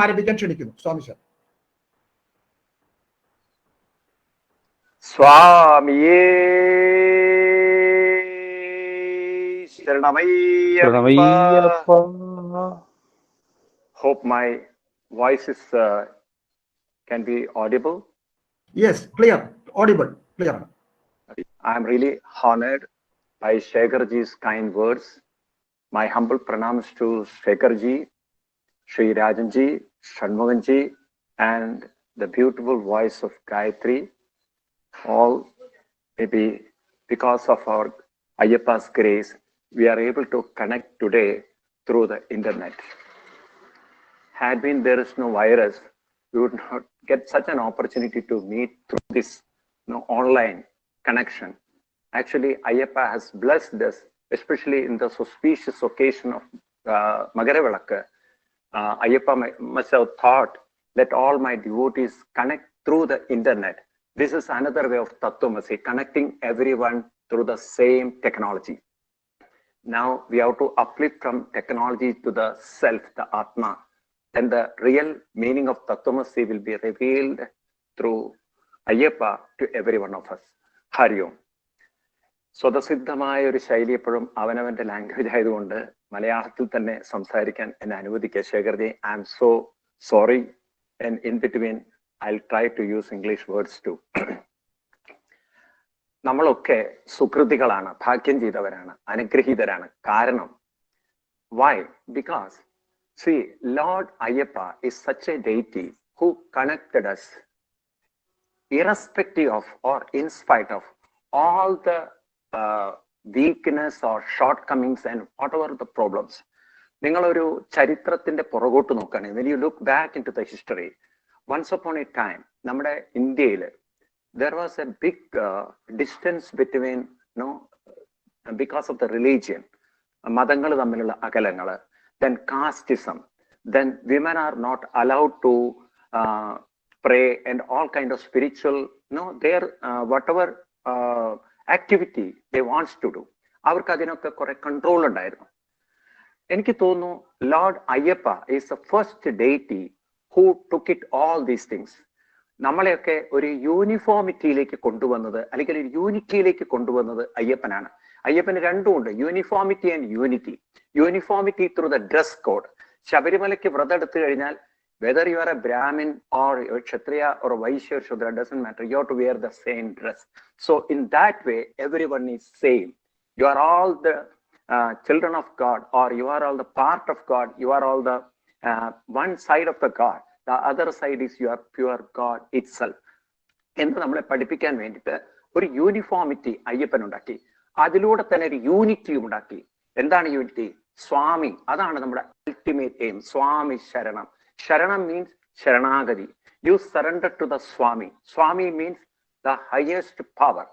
ആരംഭിക്കാൻ ക്ഷണിക്കുന്നു. സ്വാമി സാർ. സ്വാമിയേ ശരണമയ്യപ്പ. Hope my voice is can be audible. Yes, clear, audible, clear. I am really honored by Shekharji's kind words. My humble pranams to Shekharji, Sri Rajanji, Shanmuganji, and the beautiful voice of Gayatri. All maybe because of our Ayyappa's grace, we are able to connect today through the internet. Had been there is no virus, we would not get such an opportunity to meet through this online connection. Actually, Ayyappa has blessed us, especially in the auspicious occasion of Magaravilakku. Ayyappa must have thought, let all my devotees connect through the internet. This is another way of Tattvamasi, connecting everyone through the same technology. Now we have to uplift from technology to the self, the Atma. Then the real meaning of Tattvamasi will be revealed through Ayyappa to every one of us. Hari Om. സ്വതസിദ്ധമായ ഒരു ശൈലി എപ്പോഴും അവനവന്റെ language ആയതുകൊണ്ട് മലയാളത്തിൽ തന്നെ സംസാരിക്കാൻ എന്നെ അനുവദിക്കുക Shekharji. I am so sorry and in between I'll try to use English words too. നമ്മളൊക്കെ സുകൃതികളാണ്, ഭാഗ്യം ചെയ്തവരാണ്, അനുഗ്രഹീതരാണ്. കാരണം why? Because see, Lord Ayyappa is such a deity who connected us irrespective of or in spite of all the weakness or shortcomings and whatever the problems. നിങ്ങളൊരു ചരിത്രത്തിന്റെ പുറകോട്ട് നോക്കുകയാണെങ്കിൽ when you look back into the history, once upon a time, നമ്മുടെ ഇന്ത്യയിൽ there was a big distance between, because of the religion, മതങ്ങൾ തമ്മിലുള്ള അകലങ്ങൾ, then casteism, then women are not allowed to pray and all kind of spiritual, their whatever activity they wants to do, അവർക്ക് അതിനൊക്കെ കുറെ control ഉണ്ടായിരുന്നു. എനിക്ക് തോന്നുന്നു Lord Ayyappa is the first deity who took it all these things. നമ്മളെയൊക്കെ ഒരു യൂണിഫോമിറ്റിയിലേക്ക് കൊണ്ടുവന്നത്, അല്ലെങ്കിൽ ഒരു യൂണിറ്റിയിലേക്ക് കൊണ്ടുവന്നത് അയ്യപ്പനാണ്. അയ്യപ്പന് രണ്ടുമുണ്ട്, uniformity and unity. Uniformity through the dress code. ശബരിമലയ്ക്ക് വ്രതം എടുത്തു കഴിഞ്ഞാൽ whether you are a Brahmin or a Kshatriya or a Vaishya or Shudra, doesn't matter, you have to wear the same dress. So in that way everyone is same. You are all the children of God, or you are all the part of God, you are all the one side of the God, the other side is your pure God itself. എന്ന് നമ്മളെ പഠിപ്പിക്കാൻ വേണ്ടിയിട്ട് ഒരു uniformity Ayyappan ഉണ്ടാക്കി. അതിലൂടെ തന്നെ ഒരു യൂണിറ്റിയും ഉണ്ടാക്കി. എന്താണ് യൂണിറ്റി? സ്വാമി. അതാണ് നമ്മുടെ ultimate aim. Swami sharanam. Sharanam means sharanagathi. You surrender to the Swami. Swami means the highest power.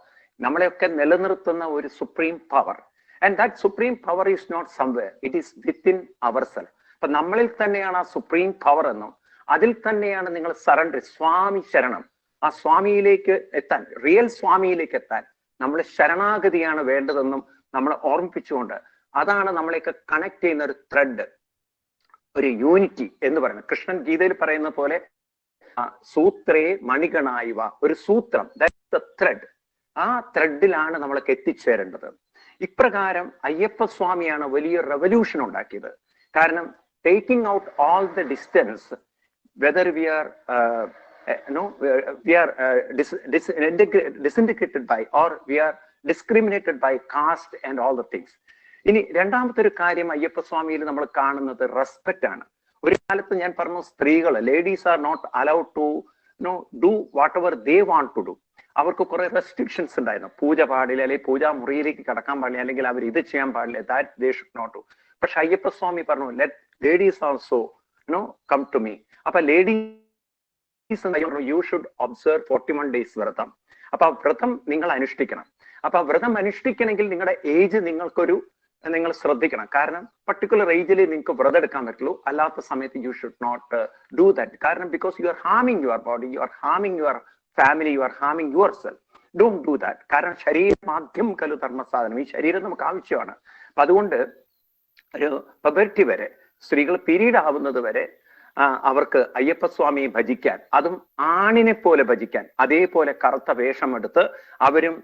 നമ്മളെയൊക്കെ നിലനിർത്തുന്ന ഒരു supreme power. And that supreme power is not somewhere, it is within our self. അപ്പൊ നമ്മളിൽ തന്നെയാണ് ആ സുപ്രീം പവർ എന്നും അതിൽ തന്നെയാണ് നിങ്ങൾ സറണ്ടർ. സ്വാമി ശരണം. ആ സ്വാമിയിലേക്ക് എത്താൻ, റിയൽ സ്വാമിയിലേക്ക് എത്താൻ നമ്മൾ ശരണാഗതിയാണ് വേണ്ടതെന്നും നമ്മൾ ഓർമ്മിപ്പിച്ചുകൊണ്ട്, അതാണ് നമ്മളെയൊക്കെ കണക്ട് ചെയ്യുന്ന ഒരു ത്രെഡ്, ഒരു യൂണിറ്റി എന്ന് പറയുന്നത്. കൃഷ്ണൻ ഗീതയിൽ പറയുന്ന പോലെ സൂത്രേ മണികണായിവ, ഒരു സൂത്രം, ത്രെഡ്. ആ ത്രെഡിലാണ് നമ്മളൊക്കെ എത്തിച്ചേരേണ്ടത്. ഇപ്രകാരം അയ്യപ്പ സ്വാമിയാണ് വലിയ റെവല്യൂഷൻ ഉണ്ടാക്കിയത്. കാരണം taking out all the distance, whether we are disintegrated by or we are discriminated by caste and all the things. ഇനി രണ്ടാമത്തെ ഒരു കാര്യം അയ്യപ്പ സ്വാമിയിൽ നമ്മൾ കാണുന്നത് റെസ്പെക്റ്റ് ആണ്. ഒരു കാലത്ത് ഞാൻ പറഞ്ഞു, സ്ത്രീകൾ, ladies are not allowed to do whatever they want to do. അവർക്ക് കുറെ റെസ്ട്രിക്ഷൻസ് ഉണ്ടായിരുന്നു. പൂജ പാടില്ല, അല്ലെങ്കിൽ പൂജാ മുറിയിലേക്ക് കടക്കാൻ പാടില്ല, അല്ലെങ്കിൽ അവർ ഇത് ചെയ്യാൻ പാടില്ല, that they should not do. പക്ഷെ അയ്യപ്പ സ്വാമി പറഞ്ഞു, let ladies also come to me. അപ്പൊ ladies you should observe 41 days വ്രതം. അപ്പൊ ആ വ്രതം നിങ്ങൾ അനുഷ്ഠിക്കണം. അപ്പൊ ആ വ്രതം അനുഷ്ഠിക്കണമെങ്കിൽ നിങ്ങളുടെ ഏജ് നിങ്ങൾ ശ്രദ്ധിക്കണം. കാരണം പർട്ടിക്കുലർ ഏജിൽ നിങ്ങൾക്ക് വ്രതം എടുക്കാൻ പറ്റുള്ളൂ, അല്ലാത്ത സമയത്ത് you should not do that. കാരണം because you are ഹാമിങ് your body, you are ഹാമിങ് your family, you are ഹാമിങ് your self. Don't do that. കാരണം ശരീരം ആദ്യം കലു ധർമ്മസാധനം. ഈ ശരീരം നമുക്ക് ആവശ്യമാണ്. അപ്പൊ അതുകൊണ്ട് ഒരു പബർട്ടി വരെ, സ്ത്രീകൾ പീരീഡ് ആവുന്നത് വരെ അവർക്ക് അയ്യപ്പസ്വാമിയെ ഭജിക്കാൻ, അതും ആണിനെ പോലെ ഭജിക്കാൻ, അതേപോലെ കറുത്ത വേഷമെടുത്ത് അവരും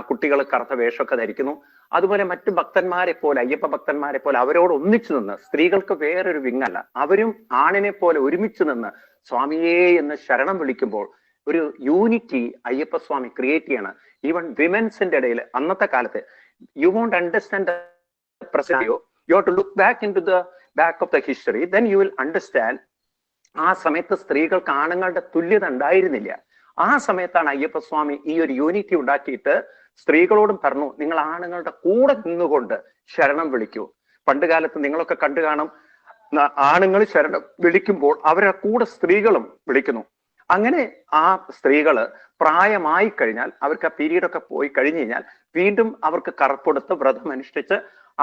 കുട്ടികൾ കറുത്ത വേഷമൊക്കെ ധരിക്കുന്നു. അതുപോലെ മറ്റു ഭക്തന്മാരെ പോലെ, അയ്യപ്പ ഭക്തന്മാരെ പോലെ അവരോട് ഒന്നിച്ചു നിന്ന്, സ്ത്രീകൾക്ക് വേറൊരു വിങ്ങല്ല, അവരും ആണിനെ പോലെ ഒരുമിച്ച് നിന്ന് സ്വാമിയേ എന്ന് ശരണം വിളിക്കുമ്പോൾ ഒരു യൂണിറ്റി അയ്യപ്പസ്വാമി ക്രിയേറ്റ് ചെയ്യണം. ഈവൻ വിമൻസിന്റെ ഇടയിൽ അന്നത്തെ കാലത്ത് you won't understand you have to look back into the back of the history, then you will understand. ആ സമയത്ത് സ്ത്രീകൾക്ക് ആണുങ്ങളുടെ തുല്യത ഉണ്ടായിരുന്നില്ല. ആ സമയത്താണ് അയ്യപ്പസ്വാമി ഈ ഒരു യൂണിറ്റി ഉണ്ടാക്കിയിട്ട് സ്ത്രീകളോടും പറഞ്ഞു, നിങ്ങൾ ആണുങ്ങളുടെ കൂടെ നിന്നുകൊണ്ട് ശരണം വിളിക്കൂ. പണ്ട് കാലത്ത് നിങ്ങളൊക്കെ കണ്ടു കാണും, ആണുങ്ങൾ ശരണം വിളിക്കുമ്പോൾ അവരുടെ കൂടെ സ്ത്രീകളും വിളിക്കുന്നു. അങ്ങനെ ആ സ്ത്രീകള് പ്രായമായി കഴിഞ്ഞാൽ, അവർക്ക് ആ പീരീഡ് ഒക്കെ പോയി കഴിഞ്ഞു കഴിഞ്ഞാൽ വീണ്ടും അവർക്ക് കറുപ്പെടുത്ത് വ്രതം അനുഷ്ഠിച്ച്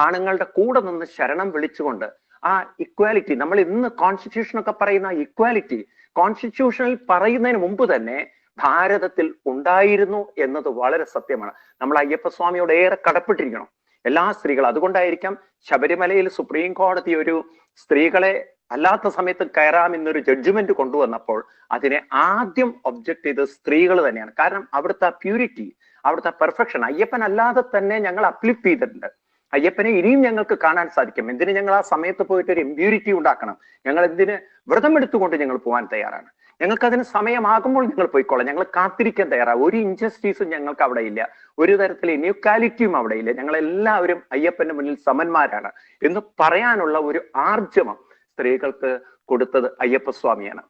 ആണുങ്ങളുടെ കൂടെ നിന്ന് ശരണം വിളിച്ചുകൊണ്ട് ആ ഇക്വാലിറ്റി, നമ്മൾ ഇന്ന് കോൺസ്റ്റിറ്റ്യൂഷൻ ഒക്കെ പറയുന്ന ഇക്വാലിറ്റി കോൺസ്റ്റിറ്റ്യൂഷനിൽ പറയുന്നതിന് മുമ്പ് തന്നെ ഭാരതത്തിൽ ഉണ്ടായിരുന്നു എന്നത് വളരെ സത്യമാണ്. നമ്മൾ അയ്യപ്പസ്വാമിയോട് ഏറെ കടപ്പെട്ടിരിക്കണം എല്ലാ സ്ത്രീകളും. അതുകൊണ്ടായിരിക്കാം ശബരിമലയിൽ സുപ്രീം കോടതി ഒരു സ്ത്രീകളെ അല്ലാത്ത സമയത്ത് കയറാമെന്നൊരു ജഡ്ജ്മെന്റ് കൊണ്ടുവന്നപ്പോൾ അതിനെ ആദ്യം ഒബ്ജക്ട് ചെയ്തത് സ്ത്രീകൾ തന്നെയാണ്. കാരണം അവിടുത്തെ പ്യൂരിറ്റി, അവിടുത്തെ പെർഫെക്ഷൻ അയ്യപ്പൻ അല്ലാതെ തന്നെ ഞങ്ങൾ അപ്ലിഫ്റ്റ് ചെയ്തിട്ടുണ്ട്. അയ്യപ്പനെ ഇനിയും ഞങ്ങൾക്ക് കാണാൻ സാധിക്കും. എന്തിന് ഞങ്ങൾ ആ സമയത്ത് പോയിട്ട് ഒരു ഇമ്പ്യൂരിറ്റി ഉണ്ടാക്കണം? ഞങ്ങൾ എന്തിന് വ്രതം എടുത്തുകൊണ്ട് ഞങ്ങൾ പോകാൻ തയ്യാറാണ്. ഞങ്ങൾക്ക് അതിന് സമയമാകുമ്പോൾ ഞങ്ങൾ പോയിക്കോളാം. ഞങ്ങൾ കാത്തിരിക്കാൻ തയ്യാറാണ്. ഒരു ഇൻജസ്റ്റിസും ഞങ്ങൾക്ക് അവിടെ ഇല്ല, ഒരു തരത്തിലെ ഇനീക്വാലിറ്റിയും അവിടെ ഇല്ല. ഞങ്ങൾ എല്ലാവരും അയ്യപ്പന്റെ മുന്നിൽ സമന്മാരാണ് എന്ന് പറയാനുള്ള ഒരു ആർജവം സ്ത്രീകൾക്ക് കൊടുത്തത് അയ്യപ്പസ്വാമിയാണ്.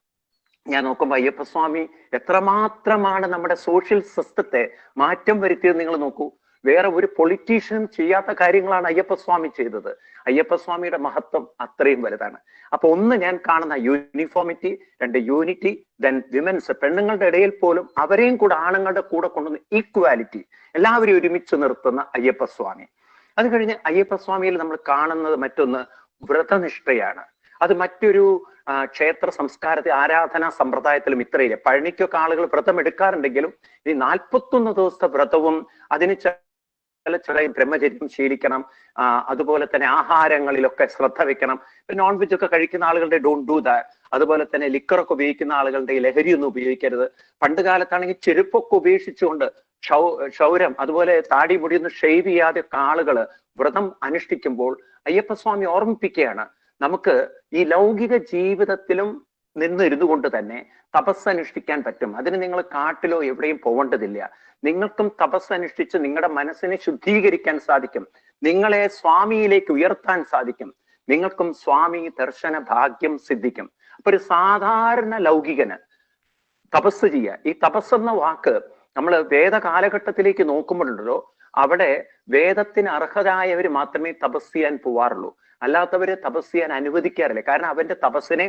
ഞാൻ നോക്കുമ്പോൾ അയ്യപ്പസ്വാമി എത്രമാത്രമാണ് നമ്മുടെ സോഷ്യൽ സിസ്റ്റത്തെ മാറ്റം വരുത്തിയത് നിങ്ങൾ നോക്കൂ. വേറെ ഒരു പൊളിറ്റീഷ്യനും ചെയ്യാത്ത കാര്യങ്ങളാണ് അയ്യപ്പസ്വാമി ചെയ്തത്. അയ്യപ്പസ്വാമിയുടെ മഹത്വം അത്രയും വലുതാണ്. അപ്പൊ ഒന്ന് ഞാൻ കാണുന്ന യൂണിഫോമിറ്റി, രണ്ട് യൂണിറ്റി, ദെൻ വിമൻസ്, പെണ്ണുങ്ങളുടെ ഇടയിൽ പോലും അവരെയും കൂടെ ആണുങ്ങളുടെ കൂടെ കൊണ്ടുവന്ന് ഈക്വാലിറ്റി, എല്ലാവരും ഒരുമിച്ച് നിർത്തുന്ന അയ്യപ്പസ്വാമി. അത് കഴിഞ്ഞ് അയ്യപ്പസ്വാമിയിൽ നമ്മൾ കാണുന്നത് മറ്റൊന്ന് വ്രതനിഷ്ഠയാണ്. അത് മറ്റൊരു ക്ഷേത്ര സംസ്കാരത്തെ ആരാധനാ സമ്പ്രദായത്തിലും ഇത്രയില്ല. പഴനിക്കൊക്കെ ആളുകൾ വ്രതം എടുക്കാറുണ്ടെങ്കിലും ഈ 41 ദിവസത്തെ വ്രതവും അതിന് ചില ബ്രഹ്മചര്യം ശീലിക്കണം, അതുപോലെ തന്നെ ആഹാരങ്ങളിലൊക്കെ ശ്രദ്ധ വെക്കണം. ഇപ്പൊ നോൺ വെജ് ഒക്കെ കഴിക്കുന്ന ആളുകളുടെ ഡോണ്ട് ഡു ദാറ്റ്. അതുപോലെ തന്നെ ലിക്കറൊക്കെ ഉപയോഗിക്കുന്ന ആളുകളുടെ ലഹരിയൊന്നും ഉപയോഗിക്കരുത്. പണ്ട് കാലത്താണെങ്കിൽ ചെരുപ്പൊക്കെ ഉപേക്ഷിച്ചുകൊണ്ട് ക്ഷൗരം, അതുപോലെ താടി മുടിയൊന്നും ഷെയ്വ് ചെയ്യാതെ ആളുകള് വ്രതം അനുഷ്ഠിക്കുമ്പോൾ അയ്യപ്പസ്വാമി ഓർമ്മിപ്പിക്കുകയാണ്, നമുക്ക് ഈ ലൗകിക ജീവിതത്തിലും നിന്നിരുന്നു കൊണ്ട് തന്നെ തപസ് അനുഷ്ഠിക്കാൻ പറ്റും. അതിന് നിങ്ങൾ കാട്ടിലോ എവിടെയും പോകേണ്ടതില്ല. നിങ്ങൾക്കും തപസ് അനുഷ്ഠിച്ച് നിങ്ങളുടെ മനസ്സിനെ ശുദ്ധീകരിക്കാൻ സാധിക്കും. നിങ്ങളെ സ്വാമിയിലേക്ക് ഉയർത്താൻ സാധിക്കും. നിങ്ങൾക്കും സ്വാമി ദർശന ഭാഗ്യം സിദ്ധിക്കും. അപ്പൊ ഒരു സാധാരണ ലൗകികന് തപസ് ചെയ്യുക, ഈ തപസ് എന്ന വാക്ക് നമ്മൾ വേദ കാലഘട്ടത്തിലേക്ക് നോക്കുമ്പോഴുണ്ടല്ലോ, അവിടെ വേദത്തിന് അർഹരായവർ മാത്രമേ തപസ് ചെയ്യാൻ പോവാറുള്ളൂ. അല്ലാത്തവരെ തപസ് ചെയ്യാൻ അനുവദിക്കാറില്ല. കാരണം അവന്റെ തപസ്സിനെ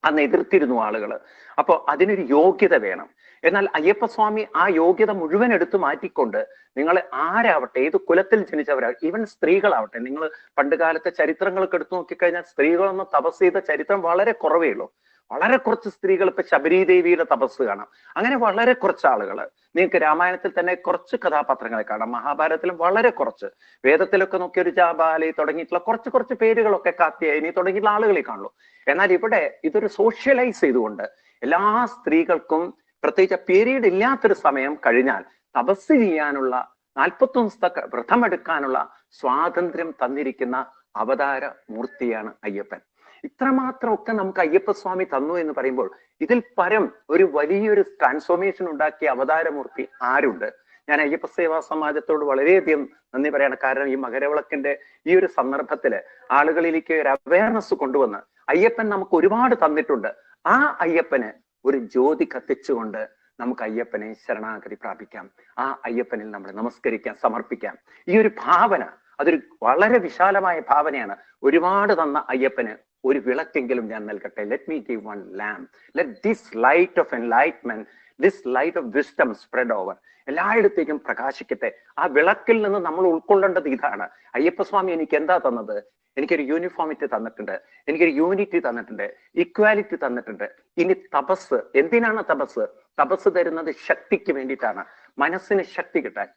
അന്ന് എതിർത്തിരുന്നു ആളുകൾ. അപ്പൊ അതിനൊരു യോഗ്യത വേണം. എന്നാൽ അയ്യപ്പസ്വാമി ആ യോഗ്യത മുഴുവൻ എടുത്തു മാറ്റിക്കൊണ്ട് നിങ്ങൾ ആരാവട്ടെ, ഏത് കുലത്തിൽ ജനിച്ചവരാവട്ടെ, ഈവൻ സ്ത്രീകളാവട്ടെ, നിങ്ങൾ പണ്ട് കാലത്തെ ചരിത്രങ്ങളൊക്കെ എടുത്തു നോക്കിക്കഴിഞ്ഞാൽ സ്ത്രീകളൊന്നും തപസ് ചെയ്ത ചരിത്രം വളരെ കുറവേ ഉള്ളൂ. വളരെ കുറച്ച് സ്ത്രീകൾ, ഇപ്പൊ ശബരി ദേവിയുടെ തപസ് കാണാം. അങ്ങനെ വളരെ കുറച്ച് ആളുകൾ. നിങ്ങൾക്ക് രാമായണത്തിൽ തന്നെ കുറച്ച് കഥാപാത്രങ്ങളെ കാണാം, മഹാഭാരതത്തിലും വളരെ കുറച്ച്, വേദത്തിലൊക്കെ നോക്കിയ ഒരു ജാബാലി തുടങ്ങിയിട്ടുള്ള കുറച്ച് പേരുകളൊക്കെ കാത്യായനി തുടങ്ങിയിട്ടുള്ള ആളുകളെ കാണുള്ളൂ. എന്നാൽ ഇവിടെ ഇതൊരു സോഷ്യലൈസ് ചെയ്തുകൊണ്ട് എല്ലാ സ്ത്രീകൾക്കും പ്രത്യേകിച്ച് പീരീഡ് ഇല്ലാത്തൊരു സമയം കഴിഞ്ഞാൽ തപസ് ചെയ്യാനുള്ള 41 ദിവസത്തെ വ്രതമെടുക്കാനുള്ള സ്വാതന്ത്ര്യം തന്നിരിക്കുന്ന അവതാര മൂർത്തിയാണ് അയ്യപ്പൻ. ഇത്രമാത്രമൊക്കെ നമുക്ക് അയ്യപ്പസ്വാമി തന്നു എന്ന് പറയുമ്പോൾ ഇതിൽ പരം ഒരു വലിയൊരു ട്രാൻസ്ഫോർമേഷൻ ഉണ്ടാക്കിയ അവതാരമൂർത്തി ആരുണ്ട്? ഞാൻ അയ്യപ്പ സേവാ സമാജത്തോട് വളരെയധികം നന്ദി പറയാണ്. കാരണം ഈ മകരവിളക്കിന്റെ ഈ ഒരു സന്ദർഭത്തില് ആളുകളിലേക്ക് ഒരു അവയർനെസ് കൊണ്ടുവന്ന് അയ്യപ്പൻ നമുക്ക് ഒരുപാട് തന്നിട്ടുണ്ട്. ആ അയ്യപ്പന് ഒരു ജ്യോതി കത്തിച്ചുകൊണ്ട് നമുക്ക് അയ്യപ്പനെ ശരണാഗതി പ്രാപിക്കാം. ആ അയ്യപ്പനിൽ നമ്മൾ നമസ്കരിക്കാം, സമർപ്പിക്കാം. ഈ ഒരു ഭാവന അതൊരു വളരെ വിശാലമായ ഭാവനയാണ്. ഒരുപാട് തന്ന അയ്യപ്പന് ഒരു വിളക്കെങ്കിലും ഞാൻ നൽകട്ടെ. Let me give one lamp. Let this light of enlightenment, this light of wisdom spread over, എല്ലായിടത്തേക്കും പ്രകാശിക്കട്ടെ. ആ വിളക്കിൽ നിന്ന് നമ്മൾ ഉൾക്കൊള്ളേണ്ടത് ഇതാണ്. അയ്യപ്പസ്വാമി എനിക്ക് എന്താ തന്നത്? എനിക്കൊരു യൂണിഫോമിറ്റി തന്നിട്ടുണ്ട്, എനിക്കൊരു യൂണിറ്റി തന്നിട്ടുണ്ട്, ഈക്വാലിറ്റി തന്നിട്ടുണ്ട്. ഇനി തപസ്, എന്തിനാണ് തപസ്? തപസ് തരുന്നത് ശക്തിക്ക് വേണ്ടിയിട്ടാണ്, മനസ്സിന് ശക്തി കിട്ടാൻ.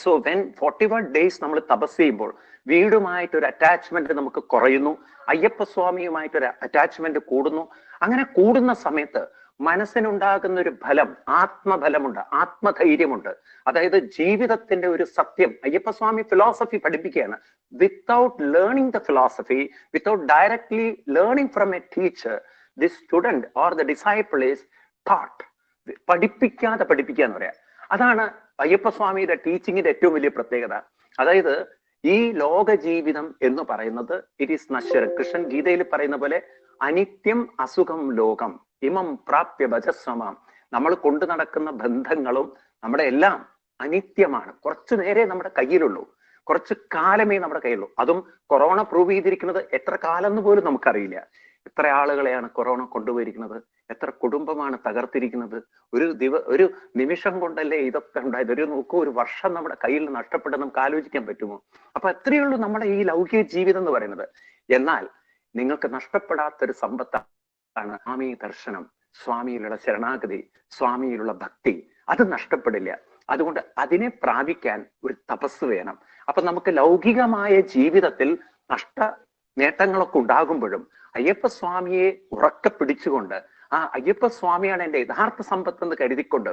സോ വെൻ 41 days നമ്മൾ തപസ് ചെയ്യുമ്പോൾ വീടുമായിട്ടൊരു അറ്റാച്ച്മെന്റ് നമുക്ക് കുറയുന്നു, അയ്യപ്പസ്വാമിയുമായിട്ടൊരു അറ്റാച്ച്മെന്റ് കൂടുന്നു. അങ്ങനെ കൂടുന്ന സമയത്ത് മനസ്സിനുണ്ടാകുന്ന ഒരു ഫലം, ആത്മഫലമുണ്ട്, ആത്മധൈര്യമുണ്ട്. അതായത് ജീവിതത്തിന്റെ ഒരു സത്യം. അയ്യപ്പസ്വാമി ഫിലോസഫി പഠിപ്പിക്കുകയാണ്. Without learning the philosophy, without directly learning from A teacher, the student or the disciple is taught. പഠിപ്പിക്കാതെ പഠിപ്പിക്കുക എന്ന് പറയാം. അതാണ് അയ്യപ്പസ്വാമിയുടെ ടീച്ചിങ്ങിന്റെ ഏറ്റവും വലിയ പ്രത്യേകത. അതായത് ഈ ലോക ജീവിതം എന്ന് പറയുന്നത് ഇറ്റ് ഈസ് നശ്വര. കൃഷ്ണൻ ഗീതയിൽ പറയുന്ന പോലെ അനിത്യം അസുഖം ലോകം ഇമം പ്രാപ്യ ഭജസ്വമാം. നമ്മൾ കൊണ്ടു നടക്കുന്ന ബന്ധങ്ങളും നമ്മുടെ എല്ലാം അനിത്യമാണ്. കുറച്ചു നേരെ നമ്മുടെ കയ്യിലുള്ളൂ, കുറച്ചു കാലമേ നമ്മുടെ കയ്യിലുള്ളൂ. അതും കൊറോണ പ്രൂവ് ചെയ്തിരിക്കുന്നത് എത്ര കാലം എന്ന് പോലും നമുക്കറിയില്ല. എത്ര ആളുകളെയാണ് കൊറോണ കൊണ്ടുപോയിരിക്കുന്നത്, എത്ര കുടുംബമാണ് തകർത്തിരിക്കുന്നത്. ഒരു നിമിഷം കൊണ്ടല്ലേ ഇതൊക്കെ ഉണ്ടായത്. ഒരു വർഷം നമ്മുടെ കയ്യിൽ നഷ്ടപ്പെട്ടെന്ന് നമുക്ക് ആലോചിക്കാൻ പറ്റുമോ? അപ്പൊ അത്രയേ ഉള്ളൂ നമ്മുടെ ഈ ലൗകിക ജീവിതം എന്ന് പറയുന്നത്. എന്നാൽ നിങ്ങൾക്ക് നഷ്ടപ്പെടാത്തൊരു സമ്പത്താണ് സ്വാമി ദർശനം, സ്വാമിയിലുള്ള ശരണാഗതി, സ്വാമിയിലുള്ള ഭക്തി. അത് നഷ്ടപ്പെടില്ല. അതുകൊണ്ട് അതിനെ പ്രാപിക്കാൻ ഒരു തപസ് വേണം. അപ്പൊ നമുക്ക് ലൗകികമായ ജീവിതത്തിൽ നേട്ടങ്ങളൊക്കെ ഉണ്ടാകുമ്പോഴും അയ്യപ്പസ്വാമിയെ ഉറക്കെ പിടിച്ചുകൊണ്ട്, ആ അയ്യപ്പസ്വാമിയാണ് എൻ്റെ യഥാർത്ഥ സമ്പത്ത് എന്ന് കരുതിക്കൊണ്ട്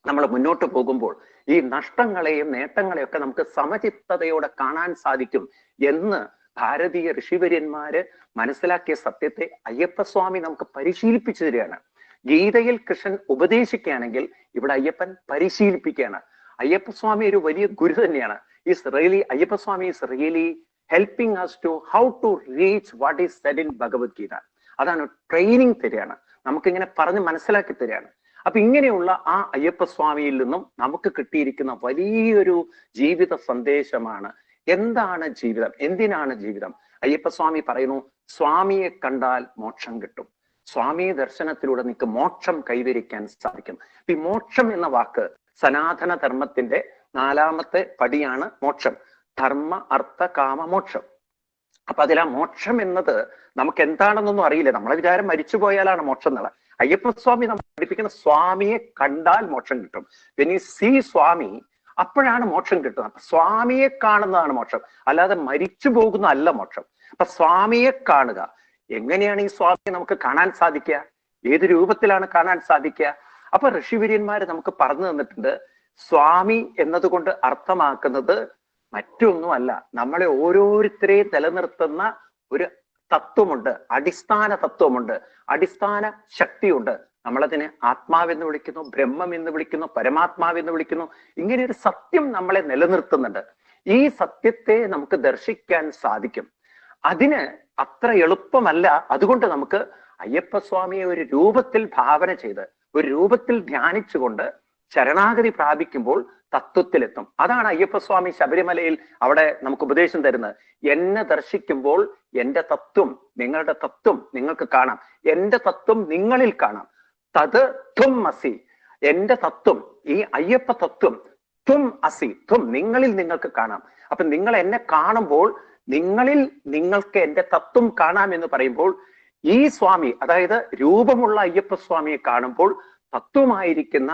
നമ്മൾ മുന്നോട്ട് പോകുമ്പോൾ ഈ നഷ്ടങ്ങളെയും നേട്ടങ്ങളെയൊക്കെ നമുക്ക് സമചിത്തതയോടെ കാണാൻ സാധിക്കും എന്ന് ഭാരതീയ ഋഷിവര്യന്മാര് മനസ്സിലാക്കിയ സത്യത്തെ അയ്യപ്പസ്വാമി നമുക്ക് പരിശീലിപ്പിച്ചു തരികയാണ്. ഗീതയിൽ കൃഷ്ണൻ ഉപദേശിക്കുകയാണെങ്കിൽ ഇവിടെ അയ്യപ്പൻ പരിശീലിപ്പിക്കുകയാണ്. അയ്യപ്പസ്വാമി ഒരു വലിയ ഗുരു തന്നെയാണ്. Ayyappaswamy is really helping us to how to reach what is said in Bhagavad Gita. അതാണ് ട്രെയിനിങ് തരികയാണ്, നമുക്കിങ്ങനെ പറഞ്ഞ് മനസ്സിലാക്കി തരികയാണ്. അപ്പൊ ഇങ്ങനെയുള്ള ആ അയ്യപ്പസ്വാമിയിൽ നിന്നും നമുക്ക് കിട്ടിയിരിക്കുന്ന വലിയൊരു ജീവിത സന്ദേശമാണ്. എന്താണ് ജീവിതം? എന്തിനാണ് ജീവിതം? അയ്യപ്പസ്വാമി പറയുന്നു, സ്വാമിയെ കണ്ടാൽ മോക്ഷം കിട്ടും. സ്വാമി ദർശനത്തിലൂടെ നിങ്ങൾക്ക് മോക്ഷം കൈവരിക്കാൻ സാധിക്കും. ഈ മോക്ഷം എന്ന വാക്ക് സനാതന ധർമ്മത്തിന്റെ 4ാമത്തെ പടിയാണ് മോക്ഷം. ധർമ്മ അർത്ഥ കാമ മോക്ഷം. അപ്പൊ അതിലാ മോക്ഷം എന്നത് നമുക്ക് എന്താണെന്നൊന്നും അറിയില്ല. നമ്മളെ വിചാരം മരിച്ചു പോയാലാണ് മോക്ഷം എന്നുള്ളത്. അയ്യപ്പസ്വാമി നമ്മൾ പഠിപ്പിക്കുന്ന സ്വാമിയെ കണ്ടാൽ മോക്ഷം കിട്ടും. വെൻ യു സീ സ്വാമി, അപ്പോഴാണ് മോക്ഷം കിട്ടുന്നത്. അപ്പൊ സ്വാമിയെ കാണുന്നതാണ് മോക്ഷം, അല്ലാതെ മരിച്ചു പോകുന്ന അല്ല മോക്ഷം. അപ്പൊ സ്വാമിയെ കാണുക. എങ്ങനെയാണ് ഈ സ്വാമിയെ നമുക്ക് കാണാൻ സാധിക്കുക? ഏത് രൂപത്തിലാണ് കാണാൻ സാധിക്കുക? അപ്പൊ ഋഷിവര്യന്മാര് നമുക്ക് പറഞ്ഞു തന്നിട്ടുണ്ട്, സ്വാമി എന്നതുകൊണ്ട് അർത്ഥമാക്കുന്നത് മറ്റൊന്നുമല്ല, നമ്മളെ ഓരോരുത്തരെയും നിലനിർത്തുന്ന ഒരു തത്വമുണ്ട്, അടിസ്ഥാന തത്വമുണ്ട്, അടിസ്ഥാന ശക്തിയുണ്ട്. നമ്മളതിനെ ആത്മാവെന്ന് വിളിക്കുന്നു, ബ്രഹ്മം എന്ന് വിളിക്കുന്നു, പരമാത്മാവെന്ന് വിളിക്കുന്നു. ഇങ്ങനെ ഒരു സത്യം നമ്മളെ നിലനിർത്തുന്നുണ്ട്. ഈ സത്യത്തെ നമുക്ക് ദർശിക്കാൻ സാധിക്കും. അതിന് അത്ര എളുപ്പമല്ല. അതുകൊണ്ട് നമുക്ക് അയ്യപ്പസ്വാമിയെ ഒരു രൂപത്തിൽ ഭാവന ചെയ്ത്, ഒരു രൂപത്തിൽ ധ്യാനിച്ചുകൊണ്ട് ശരണാഗതി പ്രാപിക്കുമ്പോൾ തത്വത്തിലെത്തും. അതാണ് അയ്യപ്പസ്വാമി ശബരിമലയിൽ അവിടെ നമുക്ക് ഉപദേശം തരുന്നത്. എന്നെ ദർശിക്കുമ്പോൾ എന്റെ തത്വം, നിങ്ങളുടെ തത്വം നിങ്ങൾക്ക് കാണാം, എന്റെ തത്വം നിങ്ങളിൽ കാണാം. തത് ത്വം അസി, എന്റെ തത്വം, ഈ അയ്യപ്പ തത്വം, ത്വം അസി, ത്വം നിങ്ങളിൽ നിങ്ങൾക്ക് കാണാം. അപ്പൊ നിങ്ങൾ എന്നെ കാണുമ്പോൾ നിങ്ങളിൽ നിങ്ങൾക്ക് എന്റെ തത്വം കാണാം എന്ന് പറയുമ്പോൾ ഈ സ്വാമി, അതായത് രൂപമുള്ള അയ്യപ്പസ്വാമിയെ കാണുമ്പോൾ തത്വമായിരിക്കുന്ന,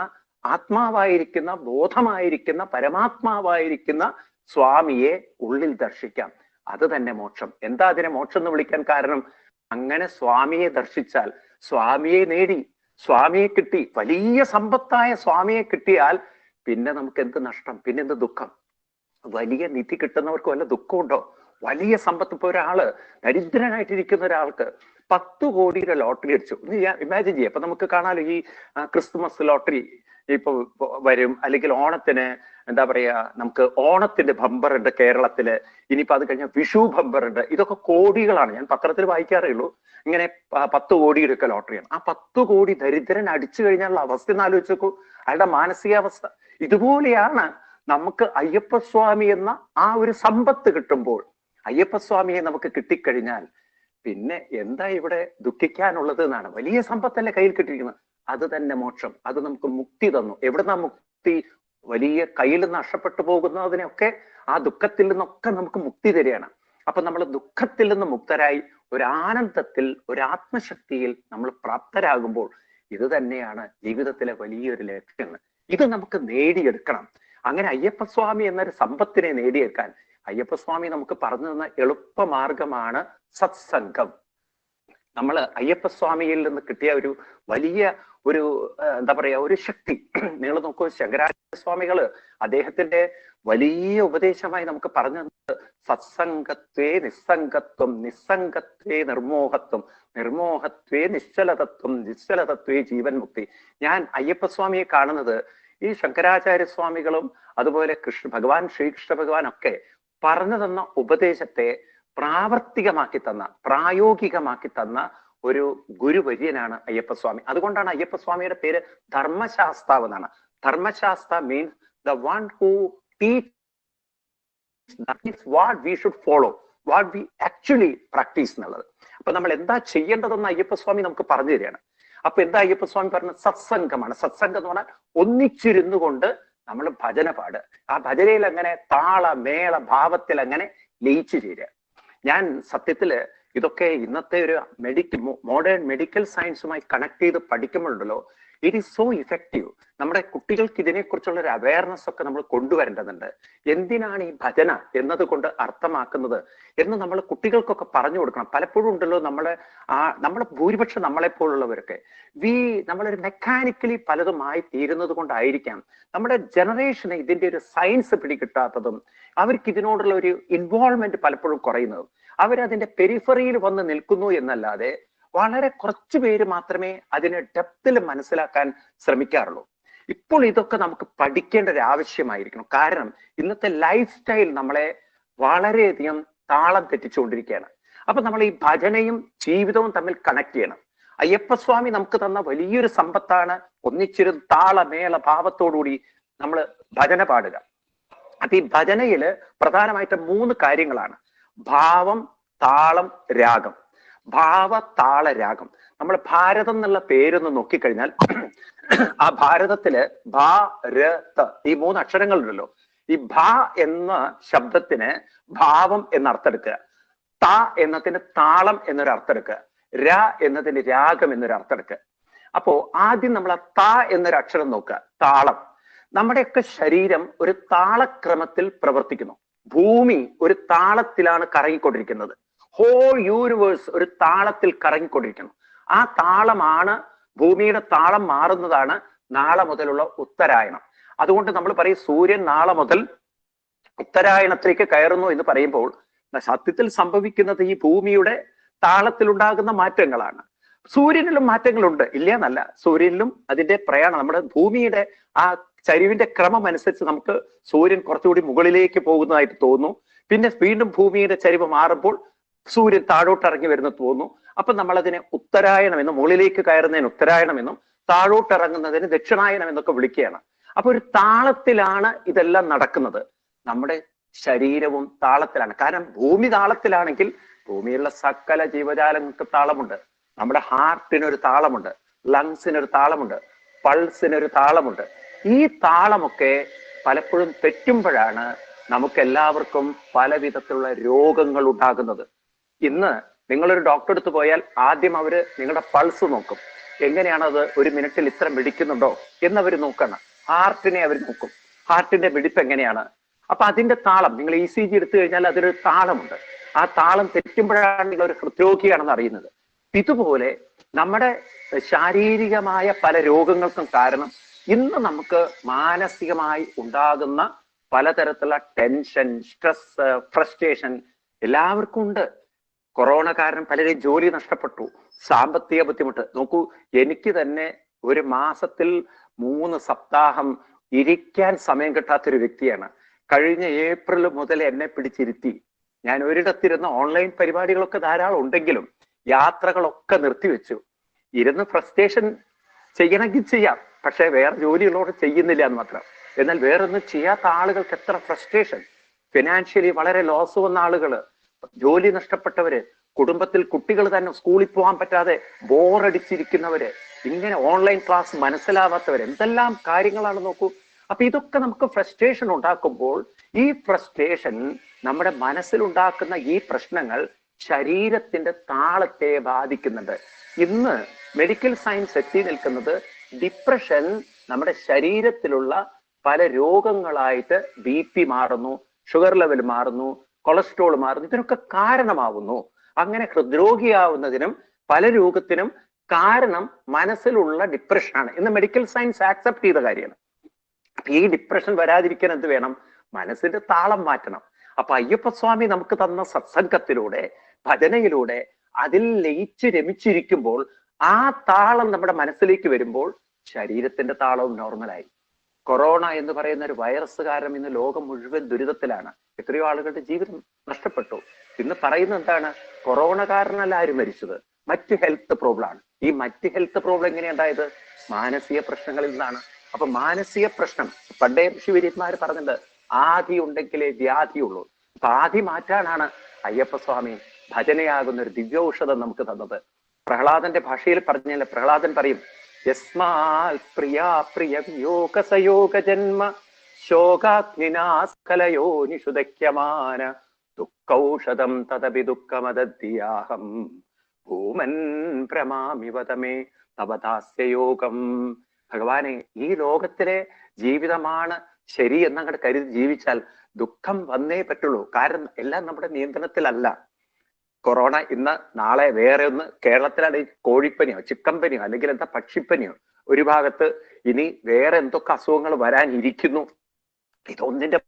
ആത്മാവായിരിക്കുന്ന, ബോധമായിരിക്കുന്ന, പരമാത്മാവായിരിക്കുന്ന സ്വാമിയെ ഉള്ളിൽ ദർശിക്കാം. അത് തന്നെ മോക്ഷം. എന്താ അതിനെ മോക്ഷം എന്ന് വിളിക്കാൻ കാരണം? അങ്ങനെ സ്വാമിയെ ദർശിച്ചാൽ, സ്വാമിയെ നേടി, സ്വാമിയെ കിട്ടി, വലിയ സമ്പത്തായ സ്വാമിയെ കിട്ടിയാൽ പിന്നെ നമുക്ക് എന്ത് നഷ്ടം? പിന്നെ എന്ത് ദുഃഖം? വലിയ നിധി കിട്ടുന്നവർക്ക് വല്ല ദുഃഖമുണ്ടോ? വലിയ സമ്പത്ത്. ഇപ്പൊ ഒരാള് ദരിദ്രനായിട്ടിരിക്കുന്ന ഒരാൾക്ക് 10 കോടിയുടെ ലോട്ടറി അടിച്ചു. ഇമാജിൻ ചെയ്യാം. അപ്പൊ നമുക്ക് കാണാലോ ഈ ക്രിസ്തുമസ് ലോട്ടറി ഇപ്പൊ വരും, അല്ലെങ്കിൽ ഓണത്തിന് എന്താ പറയാ, നമുക്ക് ഓണത്തിന്റെ ബമ്പർ ഉണ്ട് കേരളത്തില്. ഇനിയിപ്പോ അത് കഴിഞ്ഞാൽ വിഷു ബമ്പർ ഉണ്ട്. ഇതൊക്കെ കോടികളാണ്. ഞാൻ പത്രത്തിൽ വായിക്കാറേ ഉള്ളൂ. ഇങ്ങനെ 10 കോടിയുടെ ഒക്കെ ലോട്ടറിയാണ്. ആ 10 കോടി ദരിദ്രൻ അടിച്ചു കഴിഞ്ഞാലുള്ള അവസ്ഥ എന്ന് ആലോചിച്ച് നോക്കൂ, അയാളുടെ മാനസികാവസ്ഥ. ഇതുപോലെയാണ് നമുക്ക് അയ്യപ്പസ്വാമി എന്ന ആ ഒരു സമ്പത്ത് കിട്ടുമ്പോൾ, അയ്യപ്പസ്വാമിയെ നമുക്ക് കിട്ടിക്കഴിഞ്ഞാൽ പിന്നെ എന്താ ഇവിടെ ദുഃഖിക്കാനുള്ളത് എന്നാണ്. വലിയ സമ്പത്തല്ലേ കയ്യിൽ കിട്ടിയിരിക്കുന്നത്. അത് തന്നെ മോക്ഷം. അത് നമുക്ക് മുക്തി തന്നു. എവിടുന്നാ മുക്തി? വലിയ കയ്യിൽ നിന്ന് നഷ്ടപ്പെട്ടു പോകുന്നതിനൊക്കെ, ആ ദുഃഖത്തിൽ നിന്നൊക്കെ നമുക്ക് മുക്തി തരികയാണ്. അപ്പൊ നമ്മൾ ദുഃഖത്തിൽ നിന്ന് മുക്തരായി ഒരു ആനന്ദത്തിൽ, ഒരു ആത്മശക്തിയിൽ നമ്മൾ പ്രാപ്തരാകുമ്പോൾ ഇത് തന്നെയാണ് ജീവിതത്തിലെ വലിയൊരു ലക്ഷ്യം. ഇത് നമുക്ക് നേടിയെടുക്കണം. അങ്ങനെ അയ്യപ്പസ്വാമി എന്നൊരു സമ്പത്തിനെ നേടിയെടുക്കാൻ അയ്യപ്പസ്വാമി നമുക്ക് പറഞ്ഞു തന്ന എളുപ്പമാർഗമാണ് സത്സംഗം. നമ്മൾ അയ്യപ്പസ്വാമിയിൽ നിന്ന് കിട്ടിയ ഒരു വലിയ ഒരു എന്താ പറയാ ഒരു ശക്തി. നിങ്ങൾ നോക്കൂ, ശങ്കരാചാര്യ സ്വാമികള് അദ്ദേഹത്തിന്റെ വലിയ ഉപദേശമായി നമുക്ക് പറഞ്ഞു തന്നത് സത്സംഗത്വേ നിസ്സംഗത്വം, നിസ്സംഗത്വേ നിർമോഹത്വം, നിർമോഹത്വേ നിശ്ചലതത്വം, നിശ്ചലതത്വേ ജീവൻ മുക്തി. ഞാൻ അയ്യപ്പസ്വാമിയെ കാണുന്നത് ഈ ശങ്കരാചാര്യ സ്വാമികളും അതുപോലെ ഭഗവാൻ ശ്രീകൃഷ്ണ ഭഗവാൻ ഒക്കെ പറഞ്ഞു തന്ന ഉപദേശത്തെ പ്രാവർത്തികമാക്കി തന്ന, പ്രായോഗികമാക്കി തന്ന ഒരു ഗുരുവര്യനാണ് അയ്യപ്പസ്വാമി. അതുകൊണ്ടാണ് അയ്യപ്പസ്വാമിയുടെ പേര് ധർമ്മശാസ്താവ് എന്നാണ്. Dharmashastra means the one who teach what we should follow, what we actually practice എന്നുള്ളത്. അപ്പൊ നമ്മൾ എന്താ ചെയ്യേണ്ടതെന്ന് അയ്യപ്പസ്വാമി നമുക്ക് പറഞ്ഞു തരികയാണ്. അപ്പൊ എന്താ അയ്യപ്പസ്വാമി പറഞ്ഞത്? സത്സംഗമാണ്. സത്സംഗം എന്ന് പറഞ്ഞാൽ ഒന്നിച്ചിരുന്നു കൊണ്ട് നമ്മൾ ഭജന പാടുക. ആ ഭജനയിൽ അങ്ങനെ താള മേള ഭാവത്തിൽ അങ്ങനെ ലയിച്ചു ചേരുക. ഞാൻ സത്യത്തില് ഇതൊക്കെ ഇന്നത്തെ ഒരു മോഡേൺ മെഡിക്കൽ സയൻസുമായി കണക്ട് ചെയ്ത് പഠിക്കുമ്പോഴുണ്ടല്ലോ, ഇറ്റ് ഈസ് സോ ഇഫക്റ്റീവ്. നമ്മുടെ കുട്ടികൾക്ക് ഇതിനെക്കുറിച്ചുള്ള ഒരു അവയർനെസ് ഒക്കെ നമ്മൾ കൊണ്ടുവരേണ്ടതുണ്ട്. എന്തിനാണ് ഈ ഭജന എന്നതുകൊണ്ട് അർത്ഥമാക്കുന്നത് എന്ന് നമ്മൾ കുട്ടികൾക്കൊക്കെ പറഞ്ഞു കൊടുക്കണം. പലപ്പോഴും ഉണ്ടല്ലോ നമ്മുടെ ഭൂരിപക്ഷം നമ്മളെപ്പോലുള്ളവരൊക്കെ നമ്മളൊരു മെക്കാനിക്കലി പലതുമായി തീരുന്നത് കൊണ്ടായിരിക്കാം നമ്മുടെ ജനറേഷന് ഇതിന്റെ ഒരു സയൻസ് പിടികിട്ടാത്തതും അവർക്ക് ഇതിനോടുള്ള ഒരു ഇൻവോൾവ്മെന്റ് പലപ്പോഴും കുറയുന്നതും. അവരതിന്റെ പെരിഫറിയിൽ വന്ന് നിൽക്കുന്നു എന്നല്ലാതെ വളരെ കുറച്ചു പേര് മാത്രമേ അതിനെ ഡെപ്തിൽ മനസ്സിലാക്കാൻ ശ്രമിക്കാറുള്ളൂ. ഇപ്പോൾ ഇതൊക്കെ നമുക്ക് പഠിക്കേണ്ട ഒരു ആവശ്യമായിരിക്കണം. കാരണം ഇന്നത്തെ ലൈഫ് സ്റ്റൈൽ നമ്മളെ വളരെയധികം താളം തെറ്റിച്ചുകൊണ്ടിരിക്കുകയാണ്. അപ്പൊ നമ്മൾ ഈ ഭജനയും ജീവിതവും തമ്മിൽ കണക്ട് ചെയ്യണം. അയ്യപ്പസ്വാമി നമുക്ക് തന്ന വലിയൊരു സമ്പത്താണ് ഒന്നിച്ചിരുന്ന് താളമേള ഭാവത്തോടുകൂടി നമ്മൾ ഭജന പാടുക. അപ്പൊ ഈ ഭജനയില് പ്രധാനമായിട്ട് 3 കാര്യങ്ങളാണ്: ഭാവം, താളം, രാഗം. ഭാവ, താള, രാഗം. നമ്മൾ ഭാരതം എന്നുള്ള പേരൊന്ന് നോക്കിക്കഴിഞ്ഞാൽ ആ ഭാരതത്തില് ഭാരത ഈ 3 അക്ഷരങ്ങളുണ്ടല്ലോ. ഈ ഭ എന്ന ശബ്ദത്തിന് ഭാവം എന്നർത്ഥം എടുക്കുക, ത എന്നതിന് താളം എന്നൊരു അർത്ഥം എടുക്കുക, ര എന്നതിന് രാഗം എന്നൊരു അർത്ഥം എടുക്കുക. അപ്പോ ആദ്യം നമ്മൾ ആ ത എന്നൊരു അക്ഷരം നോക്കുക, താളം. നമ്മുടെയൊക്കെ ശരീരം ഒരു താളക്രമത്തിൽ പ്രവർത്തിക്കുന്നു. ഭൂമി ഒരു താളത്തിലാണ് കറങ്ങിക്കൊണ്ടിരിക്കുന്നത്. ഹോൾ യൂണിവേഴ്സ് ഒരു താളത്തിൽ കറങ്ങിക്കൊണ്ടിരിക്കുന്നു. ആ താളമാണ്, ഭൂമിയുടെ താളം മാറുന്നതാണ് നാളെ മുതലുള്ള ഉത്തരായണം. അതുകൊണ്ട് നമ്മൾ പറയും സൂര്യൻ നാളെ മുതൽ ഉത്തരായണത്തിലേക്ക് കയറുന്നു എന്ന് പറയുമ്പോൾ സത്യത്തിൽ സംഭവിക്കുന്നത് ഈ ഭൂമിയുടെ താളത്തിലുണ്ടാകുന്ന മാറ്റങ്ങളാണ്. സൂര്യനിലും മാറ്റങ്ങളുണ്ട്, ഇല്ല എന്നല്ല. സൂര്യനിലും അതിന്റെ പ്രയാണം, നമ്മുടെ ഭൂമിയുടെ ആ ചരിവിന്റെ ക്രമം അനുസരിച്ച് നമുക്ക് സൂര്യൻ കുറച്ചുകൂടി മുകളിലേക്ക് പോകുന്നതായിട്ട് തോന്നുന്നു. പിന്നെ വീണ്ടും ഭൂമിയുടെ ചരിവ് മാറുമ്പോൾ സൂര്യൻ താഴോട്ടിറങ്ങി വരുന്ന തോന്നുന്നു. അപ്പൊ നമ്മൾ അതിനെ ഉത്തരായണം എന്നും, മുകളിലേക്ക് കയറുന്നതിന് ഉത്തരായണം എന്നും, താഴോട്ടിറങ്ങുന്നതിന് ദക്ഷിണായനം എന്നൊക്കെ വിളിക്കുകയാണ്. അപ്പൊ ഒരു താളത്തിലാണ് ഇതെല്ലാം നടക്കുന്നത്. നമ്മുടെ ശരീരവും താളത്തിലാണ്. കാരണം ഭൂമി താളത്തിലാണെങ്കിൽ ഭൂമിയിലുള്ള സകല ജീവജാലങ്ങൾക്ക് താളമുണ്ട്. നമ്മുടെ ഹാർട്ടിനൊരു താളമുണ്ട്, ലങ്സിനൊരു താളമുണ്ട്, പൾസിനൊരു താളമുണ്ട്. ഈ താളമൊക്കെ പലപ്പോഴും തെറ്റുമ്പോഴാണ് നമുക്ക് എല്ലാവർക്കും പല വിധത്തിലുള്ള രോഗങ്ങൾ ഉണ്ടാകുന്നത്. ഇന്ന് നിങ്ങളൊരു ഡോക്ടറെ അടുത്ത് പോയാൽ ആദ്യം അവര് നിങ്ങളുടെ പൾസ് നോക്കും. എങ്ങനെയാണത്, 1 മിനിറ്റിൽ ഇത്ര മിടിക്കുന്നുണ്ടോ എന്നവർ നോക്കണം. ഹാർട്ടിനെ അവർ നോക്കും, ഹാർട്ടിന്റെ മിടിപ്പ് എങ്ങനെയാണ്. അപ്പൊ അതിന്റെ താളം, നിങ്ങൾ ECG എടുത്തു കഴിഞ്ഞാൽ അതിനൊരു താളമുണ്ട്. ആ താളം തെറ്റുമ്പോഴാണ് നിങ്ങൾ ഒരു ഹൃദ്രോഗിയാണെന്ന് അറിയുന്നത്. ഇതുപോലെ നമ്മുടെ ശാരീരികമായ പല രോഗങ്ങൾക്കും കാരണം ഇന്ന് നമുക്ക് മാനസികമായി ഉണ്ടാകുന്ന പലതരത്തിലുള്ള ടെൻഷൻ, സ്ട്രെസ്, ഫ്രസ്ട്രേഷൻ എല്ലാവർക്കും ഉണ്ട്. കൊറോണ കാരണം പലരെയും ജോലി നഷ്ടപ്പെട്ടു, സാമ്പത്തിക ബുദ്ധിമുട്ട്. നോക്കൂ, എനിക്ക് തന്നെ ഒരു മാസത്തിൽ 3 സപ്താഹം ഇരിക്കാൻ സമയം കിട്ടാത്തൊരു വ്യക്തിയാണ്. കഴിഞ്ഞ ഏപ്രിൽ മുതൽ എന്നെ പിടിച്ചിരുത്തി. ഞാൻ ഒരിടത്തിരുന്ന ഓൺലൈൻ പരിപാടികളൊക്കെ ധാരാളം ഉണ്ടെങ്കിലും യാത്രകളൊക്കെ നിർത്തിവെച്ചു. ഇരുന്ന് ഫ്രസ്ട്രേഷൻ ചെയ്യണമെങ്കിൽ ചെയ്യാം, പക്ഷെ വേറെ ജോലികളോട് ചെയ്യുന്നില്ല എന്ന് മാത്രം. എന്നാൽ വേറൊന്നും ചെയ്യാത്ത ആളുകൾക്ക് എത്ര ഫ്രസ്ട്രേഷൻ. ഫിനാൻഷ്യലി വളരെ ലോസ് വന്ന ആളുകള്, ജോലി നഷ്ടപ്പെട്ടവര്, കുടുംബത്തിൽ കുട്ടികൾ തന്നെ സ്കൂളിൽ പോകാൻ പറ്റാതെ ബോറടിച്ചിരിക്കുന്നവര്, ഇങ്ങനെ ഓൺലൈൻ ക്ലാസ് മനസ്സിലാവാത്തവര്, എന്തെല്ലാം കാര്യങ്ങളാണ് നോക്കൂ. അപ്പൊ ഇതൊക്കെ നമുക്ക് ഫ്രസ്ട്രേഷൻ ഉണ്ടാക്കുമ്പോൾ ഈ ഫ്രസ്ട്രേഷൻ നമ്മുടെ മനസ്സിലുണ്ടാക്കുന്ന ഈ പ്രശ്നങ്ങൾ ശരീരത്തിന്റെ താളത്തെ ബാധിക്കുന്നുണ്ട്. ഇന്ന് മെഡിക്കൽ സയൻസ് എത്തി നിൽക്കുന്നത് ഡിപ്രഷൻ നമ്മുടെ ശരീരത്തിലുള്ള പല രോഗങ്ങളായിട്ട് BP മാറുന്നു, ഷുഗർ ലെവൽ മാറുന്നു, കൊളസ്ട്രോൾ മാറുന്നു. ഇതിനൊക്കെ കാരണമാവുന്നു. അങ്ങനെ ഹൃദ്രോഗിയാവുന്നതിനും പല രോഗത്തിനും കാരണം മനസ്സിലുള്ള ഡിപ്രഷനാണ്. ഇന്ന് മെഡിക്കൽ സയൻസ് ആക്സെപ്റ്റ് ചെയ്ത കാര്യമാണ്. അപ്പൊ ഈ ഡിപ്രഷൻ വരാതിരിക്കാൻ എന്ത് വേണം? മനസ്സിന്റെ താളം മാറ്റണം. അപ്പൊ അയ്യപ്പസ്വാമി നമുക്ക് തന്ന സത്സംഗത്തിലൂടെ, ഭജനയിലൂടെ അതിൽ ലയിച്ച് രമിച്ചിരിക്കുമ്പോൾ ആ താളം നമ്മുടെ മനസ്സിലേക്ക് വരുമ്പോൾ ശരീരത്തിന്റെ താളവും നോർമലായി. കൊറോണ എന്ന് പറയുന്ന ഒരു വൈറസ് കാരണം ഇന്ന് ലോകം മുഴുവൻ ദുരിതത്തിലാണ്. എത്രയോ ആളുകളുടെ ജീവിതം നഷ്ടപ്പെട്ടു. ഇന്ന് പറയുന്നത് എന്താണ്? കൊറോണ കാരണമല്ല ആരും മരിച്ചത്, മറ്റ് ഹെൽത്ത് പ്രോബ്ലം ആണ്. ഈ മറ്റ് ഹെൽത്ത് പ്രോബ്ലം എങ്ങനെയുണ്ടായത്? മാനസിക പ്രശ്നങ്ങളിൽ നിന്നാണ്. അപ്പൊ മാനസിക പ്രശ്നം, പണ്ടേ ഋഷിവര്യന്മാർ പറഞ്ഞിട്ടുണ്ട്, ആദി ഉണ്ടെങ്കിലേ വ്യാധിയുള്ളൂ. അപ്പൊ ആദി മാറ്റാനാണ് അയ്യപ്പസ്വാമി ഭജനയാകുന്ന ഒരു ദിവ്യൌഷധം നമുക്ക് തന്നത്. പ്രഹ്ലാദന്റെ ഭാഷയിൽ പറഞ്ഞാൽ പ്രഹ്ലാദൻ പറയും, യസ്മാൽ പ്രിയാ പ്രിയ വിയോഗ സയോഗ ജന്മ ശോകാഗ്നിനാസ്കലയോ നിഷുദക്യമാന ദുഃഖൌഷധം തദപി ദുഃഖമദദ്യാഹം ഭൂമൻ പ്രമാമിവതമേ തവദാസ്യയോഗം. ഭഗവാനെ, ഈ ലോകത്തിലെ ജീവിതമാണ് ശരി എന്നങ്ങോട്ട് കരുതി ജീവിച്ചാൽ ദുഃഖം വന്നേ പറ്റുള്ളൂ. കാരണം എല്ലാം നമ്മുടെ നിയന്ത്രണത്തിലല്ല. കൊറോണ ഇന്ന്, നാളെ വേറെ ഒന്ന്. കേരളത്തിലാണ് കോഴിപ്പനിയോ ചിക്കൻ പനിയോ അല്ലെങ്കിൽ എന്താ പക്ഷിപ്പനിയോ, ഒരു ഭാഗത്ത് ഇനി വേറെ എന്തൊക്കെ അസുഖങ്ങൾ വരാനിരിക്കുന്നു. ഇതൊന്നിന്റെ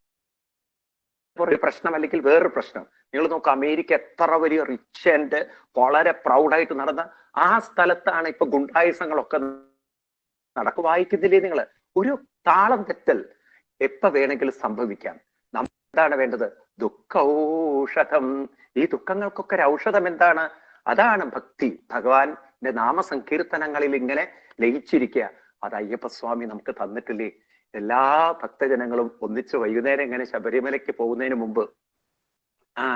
ഒരു പ്രശ്നം അല്ലെങ്കിൽ വേറൊരു പ്രശ്നം. നിങ്ങൾ നോക്കുക, അമേരിക്ക എത്ര വലിയ റിച്ച് ആൻഡ് വളരെ പ്രൗഡായിട്ട് നടന്ന ആ സ്ഥലത്താണ് ഇപ്പൊ ഗുണ്ടായുസങ്ങളൊക്കെ നടക്കും. വായിക്കുന്നില്ലേ നിങ്ങൾ? ഒരു താളം തെറ്റൽ എപ്പ വേണമെങ്കിലും സംഭവിക്കാം. എന്താണ് വേണ്ടത്? ദുഃഖൌഷധം. ഈ ദുഃഖങ്ങൾക്കൊക്കെ ഒരു ഔഷധം എന്താണ്? അതാണ് ഭക്തി. ഭഗവാന്റെ നാമസങ്കീർത്തനങ്ങളിൽ ഇങ്ങനെ ലയിച്ചിരിക്കുക. അത് അയ്യപ്പസ്വാമി നമുക്ക് തന്നിട്ടില്ലേ? എല്ലാ ഭക്തജനങ്ങളും ഒന്നിച്ച് വൈകുന്നേരം ഇങ്ങനെ ശബരിമലയ്ക്ക് പോകുന്നതിന് മുമ്പ്,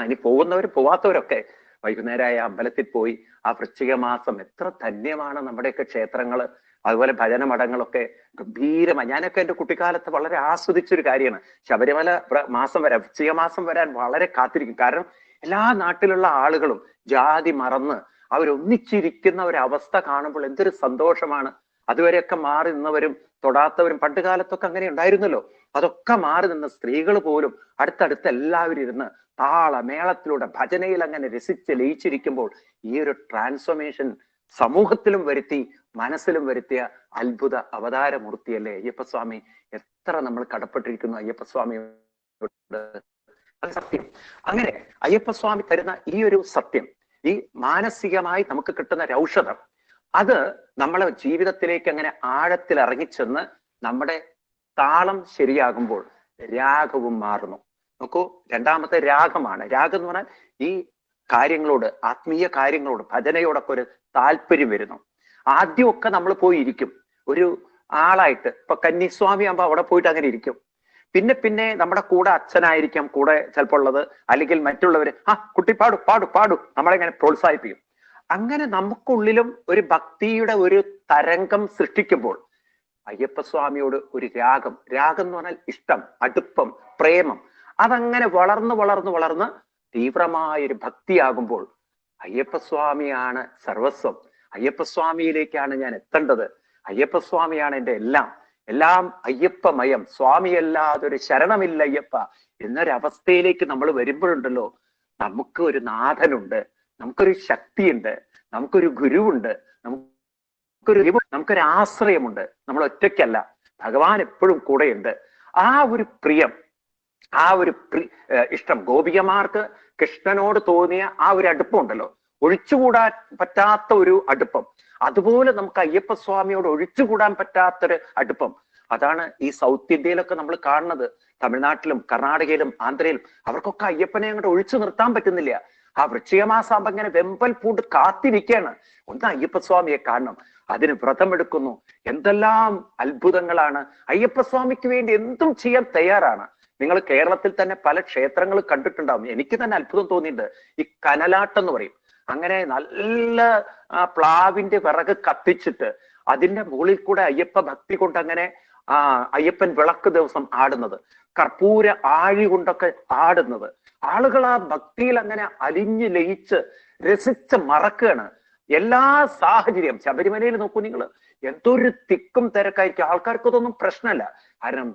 ഇനി പോകുന്നവരും പോവാത്തവരൊക്കെ വൈകുന്നേരമായ അമ്പലത്തിൽ പോയി ആ വൃശ്ചിക മാസം എത്ര ധന്യമാണ് നമ്മുടെയൊക്കെ ക്ഷേത്രങ്ങള്, അതുപോലെ ഭജന മഠങ്ങളൊക്കെ ഗംഭീരമായി. ഞാനൊക്കെ എൻ്റെ കുട്ടിക്കാലത്ത് വളരെ ആസ്വദിച്ചൊരു കാര്യമാണ്. ശബരിമല മാസം വരാൻ, വൃശ്ചിക മാസം വരാൻ വളരെ കാത്തിരിക്കും. കാരണം എല്ലാ നാട്ടിലുള്ള ആളുകളും ജാതി മറന്ന് അവരൊന്നിച്ചിരിക്കുന്ന ഒരവസ്ഥ കാണുമ്പോൾ എന്തൊരു സന്തോഷമാണ്. അതുവരെയൊക്കെ മാറി നിന്നവരും തൊടാത്തവരും, പണ്ട് കാലത്തൊക്കെ അങ്ങനെ ഉണ്ടായിരുന്നല്ലോ. അതൊക്കെ മാറി നിന്ന് സ്ത്രീകൾ പോലും അടുത്തടുത്ത് എല്ലാവരും ഇരുന്ന് താളമേളത്തിലൂടെ ഭജനയിൽ അങ്ങനെ രസിച്ച് ലയിച്ചിരിക്കുമ്പോൾ ഈ ഒരു ട്രാൻസ്ഫോർമേഷൻ സമൂഹത്തിലും വരുത്തി മനസ്സിലും വരുത്തിയ അത്ഭുത അവതാരമൂർത്തിയല്ലേ അയ്യപ്പസ്വാമി. എത്ര നമ്മൾ കടപ്പെട്ടിരിക്കുന്നു അയ്യപ്പസ്വാമിയോട്. അത് സത്യം. അങ്ങനെ അയ്യപ്പസ്വാമി തരുന്ന ഈ ഒരു സത്യം, ഈ മാനസികമായി നമുക്ക് കിട്ടുന്ന ഒരു ഔഷധം, അത് നമ്മളെ ജീവിതത്തിലേക്ക് അങ്ങനെ ആഴത്തിൽ ഇറങ്ങിച്ചെന്ന് നമ്മുടെ താളം ശരിയാകുമ്പോൾ രാഗവും മാറുന്നു. നോക്കൂ, രണ്ടാമത്തെ രാഗമാണ്. രാഗം എന്ന് പറഞ്ഞാൽ ഈ കാര്യങ്ങളോട്, ആത്മീയ കാര്യങ്ങളോട്, ഭജനയോടൊക്കെ ഒരു താല്പര്യം വരുന്നു. ആദ്യമൊക്കെ നമ്മൾ പോയി ഇരിക്കും ഒരു ആളായിട്ട്. ഇപ്പൊ കന്നിസ്വാമി ആകുമ്പോ അവിടെ പോയിട്ട് അങ്ങനെ ഇരിക്കും. പിന്നെ പിന്നെ നമ്മുടെ കൂടെ അച്ഛനായിരിക്കാം കൂടെ ചിലപ്പോൾ ഉള്ളത്, അല്ലെങ്കിൽ മറ്റുള്ളവര് കുട്ടി പാടു പാടു പാടു നമ്മളെങ്ങനെ പ്രോത്സാഹിപ്പിക്കും. അങ്ങനെ നമുക്കുള്ളിലും ഒരു ഭക്തിയുടെ ഒരു തരംഗം സൃഷ്ടിക്കുമ്പോൾ അയ്യപ്പസ്വാമിയോട് ഒരു രാഗം, രാഗം എന്ന് പറഞ്ഞാൽ ഇഷ്ടം, അടുപ്പം, പ്രേമം, അതങ്ങനെ വളർന്ന് വളർന്ന് വളർന്ന് തീവ്രമായൊരു ഭക്തിയാകുമ്പോൾ അയ്യപ്പസ്വാമിയാണ് സർവസ്വം, അയ്യപ്പസ്വാമിയിലേക്കാണ് ഞാൻ എത്തേണ്ടത്, അയ്യപ്പസ്വാമിയാണ് എൻ്റെ എല്ലാം, എല്ലാം അയ്യപ്പമയം, സ്വാമിയല്ലാതൊരു ശരണമില്ല അയ്യപ്പ എന്നൊരവസ്ഥയിലേക്ക് നമ്മൾ വരുമ്പോഴുണ്ടല്ലോ, നമുക്ക് ഒരു നാഥനുണ്ട്, നമുക്കൊരു ശക്തിയുണ്ട്, നമുക്കൊരു ഗുരുവുണ്ട്, നമുക്കൊരു ആശ്രയമുണ്ട്. നമ്മൾ ഒറ്റയ്ക്കല്ല, ഭഗവാൻ എപ്പോഴും കൂടെയുണ്ട്. ആ ഒരു പ്രിയം, ആ ഒരു ഇഷ്ടം, ഗോപികമാർക്ക് കൃഷ്ണനോട് തോന്നിയ ആ ഒരു അടുപ്പം ഉണ്ടല്ലോ, ഒഴിച്ചുകൂടാൻ പറ്റാത്ത ഒരു അടുപ്പം, അതുപോലെ നമുക്ക് അയ്യപ്പസ്വാമിയോട് ഒഴിച്ചുകൂടാൻ പറ്റാത്തൊരു അടുപ്പം. അതാണ് ഈ സൗത്ത് ഇന്ത്യയിലൊക്കെ നമ്മൾ കാണുന്നത്. തമിഴ്നാട്ടിലും കർണാടകയിലും ആന്ധ്രയിലും അവർക്കൊക്കെ അയ്യപ്പനെ അങ്ങോട്ട് ഒഴിച്ചു നിർത്താൻ പറ്റുന്നില്ല. ആ വൃശ്ചിക മാസാകുമ്പോ ഇങ്ങനെ വെമ്പൽ പൂണ്ട് കാത്തിരിക്കുകയാണ്, ഒന്ന് അയ്യപ്പസ്വാമിയെ കാണണം. അതിന് വ്രതമെടുക്കുന്നു. എന്തെല്ലാം അത്ഭുതങ്ങളാണ്! അയ്യപ്പസ്വാമിക്ക് വേണ്ടി എന്തും ചെയ്യാൻ തയ്യാറാണ്. നിങ്ങൾ കേരളത്തിൽ തന്നെ പല ക്ഷേത്രങ്ങൾ കണ്ടിട്ടുണ്ടാവും. എനിക്ക് തന്നെ അത്ഭുതം തോന്നിയിട്ടുണ്ട്. ഈ കനലാട്ടം എന്ന് പറയും. അങ്ങനെ നല്ല പ്ലാവിന്റെ വിറക് കത്തിച്ചിട്ട് അതിന്റെ മുകളിൽ കൂടെ അയ്യപ്പ ഭക്തി കൊണ്ട് അങ്ങനെ അയ്യപ്പൻ വിളക്ക് ദിവസം ആടുന്നത്, കർപ്പൂര ആഴി കൊണ്ടൊക്കെ ആടുന്നത്, ആളുകൾ ആ ഭക്തിയിൽ അങ്ങനെ അലിഞ്ഞു ലയിച്ച് രസിച്ച് മറക്കുകയാണ്. എല്ലാ സാഹചര്യം, ശബരിമലയിൽ നോക്കൂ നിങ്ങൾ, എന്തൊരു തിക്കും തിരക്കായിരിക്കും. ആൾക്കാർക്ക് ഇതൊന്നും പ്രശ്നമല്ല. കാരണം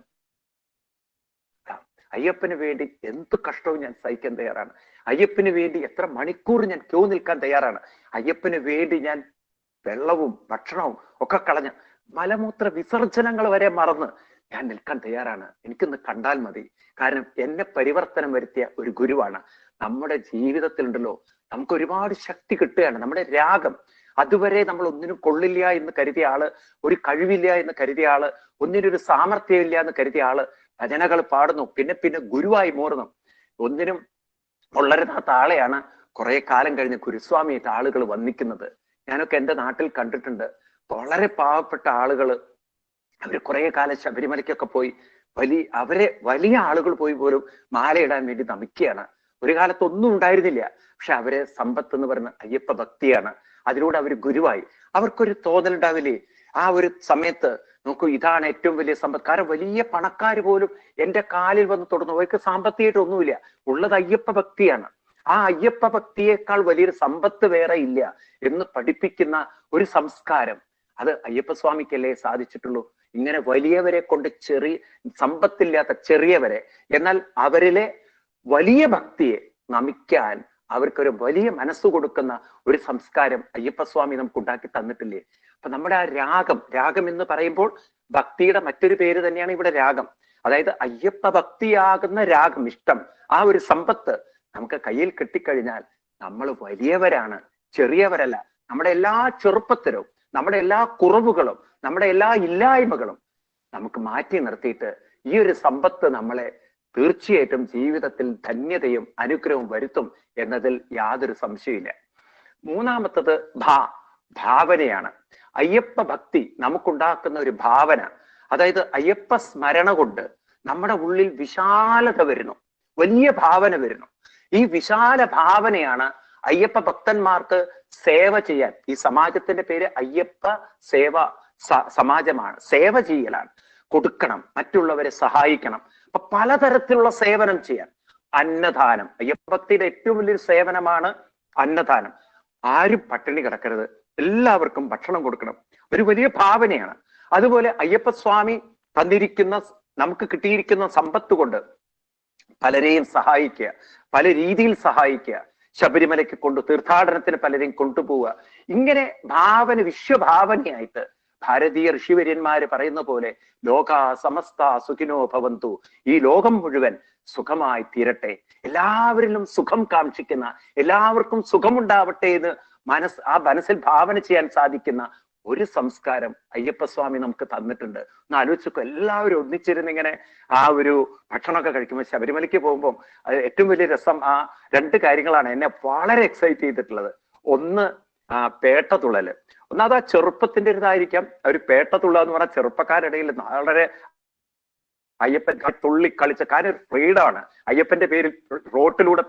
അയ്യപ്പന് വേണ്ടി എന്ത് കഷ്ടവും ഞാൻ സഹിക്കാൻ തയ്യാറാണ്. അയ്യപ്പന് വേണ്ടി എത്ര മണിക്കൂർ ഞാൻ ക്യൂ നിൽക്കാൻ തയ്യാറാണ്. അയ്യപ്പന് വേണ്ടി ഞാൻ വെള്ളവും ഭക്ഷണവും ഒക്കെ കളഞ്ഞ് മലമൂത്ര വിസർജനങ്ങൾ വരെ മറന്ന് ഞാൻ നിൽക്കാൻ തയ്യാറാണ്. എനിക്കൊന്ന് കണ്ടാൽ മതി. കാരണം എന്നെ പരിവർത്തനം വരുത്തിയ ഒരു ഗുരുവാണ്. നമ്മുടെ ജീവിതത്തിലുണ്ടല്ലോ നമുക്ക് ഒരുപാട് ശക്തി കിട്ടുകയാണ്. നമ്മുടെ രാഗം, അതുവരെ നമ്മൾ ഒന്നിനും കൊള്ളില്ല എന്ന് കരുതിയ ആള്, ഒരു കഴിവില്ല എന്ന് കരുതിയ ആള്, ഒന്നിനൊരു സാമർഥ്യമില്ല എന്ന് കരുതിയ ആള് ഭജനകൾ പാടുന്നു, പിന്നെ പിന്നെ ഗുരുവായി മാറുന്നു. ഒന്നിനും വളരുന്നാത്ത ആളെയാണ് കുറെ കാലം കഴിഞ്ഞ് ഗുരുസ്വാമിയായിട്ട് ആളുകൾ വന്നിക്കുന്നത്. ഞാനൊക്കെ എൻ്റെ നാട്ടിൽ കണ്ടിട്ടുണ്ട്. വളരെ പാവപ്പെട്ട ആളുകള് അവർ കുറെ കാലം ശബരിമലയ്ക്കൊക്കെ പോയി വലിയ ആളുകൾ പോയി പോലും മാലയിടാൻ വേണ്ടി നമിക്കുകയാണ്. ഒരു കാലത്ത് ഒന്നും ഉണ്ടായിരുന്നില്ല. പക്ഷെ അവരെ സമ്പത്ത് എന്ന് പറയുന്ന അയ്യപ്പ ഭക്തിയാണ്. അതിലൂടെ അവർ ഗുരുവായി. അവർക്കൊരു തോന്നലുണ്ടാവില്ലേ ആ ഒരു സമയത്ത്, നോക്കൂ ഇതാണ് ഏറ്റവും വലിയ സമ്പത്ത്. കാരണം വലിയ പണക്കാർ പോലും എൻ്റെ കാലിൽ വന്ന് തൊടുന്നു. അവർക്ക് സാമ്പത്തികമായിട്ടൊന്നുമില്ല, ഉള്ളത് അയ്യപ്പ ഭക്തിയാണ്. ആ അയ്യപ്പ ഭക്തിയേക്കാൾ വലിയൊരു സമ്പത്ത് വേറെ ഇല്ല എന്ന് പഠിപ്പിക്കുന്ന ഒരു സംസ്കാരം അത് അയ്യപ്പസ്വാമിക്കല്ലേ സാധിച്ചിട്ടുള്ളൂ. ഇങ്ങനെ വലിയവരെ കൊണ്ട് സമ്പത്തില്ലാത്ത ചെറിയവരെ, എന്നാൽ അവരിലെ വലിയ ഭക്തിയെ നമിക്കാൻ അവർക്കൊരു വലിയ മനസ്സ് കൊടുക്കുന്ന ഒരു സംസ്കാരം അയ്യപ്പസ്വാമി നമുക്ക് ഉണ്ടാക്കി തന്നിട്ടില്ലേ? അപ്പൊ നമ്മുടെ ആ രാഗം എന്ന് പറയുമ്പോൾ ഭക്തിയുടെ മറ്റൊരു പേര് തന്നെയാണ് ഇവിടെ രാഗം. അതായത് അയ്യപ്പ ഭക്തിയാകുന്ന രാഗം, ഇഷ്ടം, ആ ഒരു സമ്പത്ത് നമുക്ക് കയ്യിൽ കിട്ടിക്കഴിഞ്ഞാൽ നമ്മൾ വലിയവരാണ്, ചെറിയവരല്ല. നമ്മുടെ എല്ലാ ചെറുപ്പത്തിലും നമ്മുടെ എല്ലാ കുറവുകളും നമ്മുടെ എല്ലാ ഇല്ലായ്മകളും നമുക്ക് മാറ്റി നിർത്തിയിട്ട് ഈ ഒരു സമ്പത്ത് നമ്മളെ തീർച്ചയായിട്ടും ജീവിതത്തിൽ ധന്യതയും അനുഗ്രഹവും വരുത്തും എന്നതിൽ യാതൊരു സംശയമില്ല. മൂന്നാമത്തത് ഭാവനയാണ്. അയ്യപ്പ ഭക്തി നമുക്കുണ്ടാക്കുന്ന ഒരു ഭാവന, അതായത് അയ്യപ്പ സ്മരണ കൊണ്ട് നമ്മുടെ ഉള്ളിൽ വിശാലത വരുന്നു, വലിയ ഭാവന വരുന്നു. ഈ വിശാല ഭാവനയാണ് അയ്യപ്പ ഭക്തന്മാർക്ക് സേവ ചെയ്യാൻ. ഈ സമാജത്തിന്റെ പേര് അയ്യപ്പ സേവ സമാജമാണ്. സേവ ചെയ്യലാണ്, കൊടുക്കണം, മറ്റുള്ളവരെ സഹായിക്കണം. അപ്പൊ പലതരത്തിലുള്ള സേവനം ചെയ്യാൻ. അന്നദാനം, അയ്യപ്പ ഭക്തിയുടെ ഏറ്റവും വലിയൊരു സേവനമാണ് അന്നദാനം. ആരും പട്ടിണി കിടക്കരുത്, എല്ലാവർക്കും ഭക്ഷണം കൊടുക്കണം, ഒരു വലിയ ഭാവനയാണ്. അതുപോലെ അയ്യപ്പസ്വാമി തന്നിരിക്കുന്ന, നമുക്ക് കിട്ടിയിരിക്കുന്ന സമ്പത്ത് കൊണ്ട് പലരെയും സഹായിക്കുക, പല രീതിയിൽ സഹായിക്കുക, ശബരിമലയ്ക്ക് തീർത്ഥാടനത്തിന് പലരെയും കൊണ്ടുപോവുക. ഇങ്ങനെ വിശ്വഭാവനയായിട്ട് ഭാരതീയ ഋഷിവര്യന്മാര് പറയുന്ന പോലെ ലോക സമസ്ത സുഖിനോ ഭവന്തു, ഈ ലോകം മുഴുവൻ സുഖമായി തീരട്ടെ, എല്ലാവരിലും സുഖം കാക്ഷിക്കുന്ന, എല്ലാവർക്കും സുഖമുണ്ടാവട്ടെ എന്ന് മനസ്സിൽ ഭാവന ചെയ്യാൻ സാധിക്കുന്ന ഒരു സംസ്കാരം അയ്യപ്പസ്വാമി നമുക്ക് തന്നിട്ടുണ്ട്. ഒന്ന് ആലോചിച്ചോ, എല്ലാവരും ഒന്നിച്ചിരുന്ന് ഇങ്ങനെ ആ ഒരു ഭക്ഷണമൊക്കെ കഴിക്കുമ്പോൾ, ശബരിമലയ്ക്ക് പോകുമ്പോൾ ഏറ്റവും വലിയ രസം ആ രണ്ട് കാര്യങ്ങളാണ് എന്നെ വളരെ എക്സൈറ്റ് ചെയ്തിട്ടുള്ളത്. ഒന്ന് പേട്ടതുള്ളല്. ഒന്നാമത് ആ ചെറുപ്പത്തിന്റെ ഒരിതായിരിക്കാം. ഒരു പേട്ടതുള്ള എന്ന് പറഞ്ഞാൽ ചെറുപ്പക്കാരിടയിൽ വളരെ അയ്യപ്പൻ തുള്ളി കളിച്ച, കാരണം ഒരു ഫ്രീഡമാണ് അയ്യപ്പന്റെ പേരിൽ റോട്ടിലൂടെ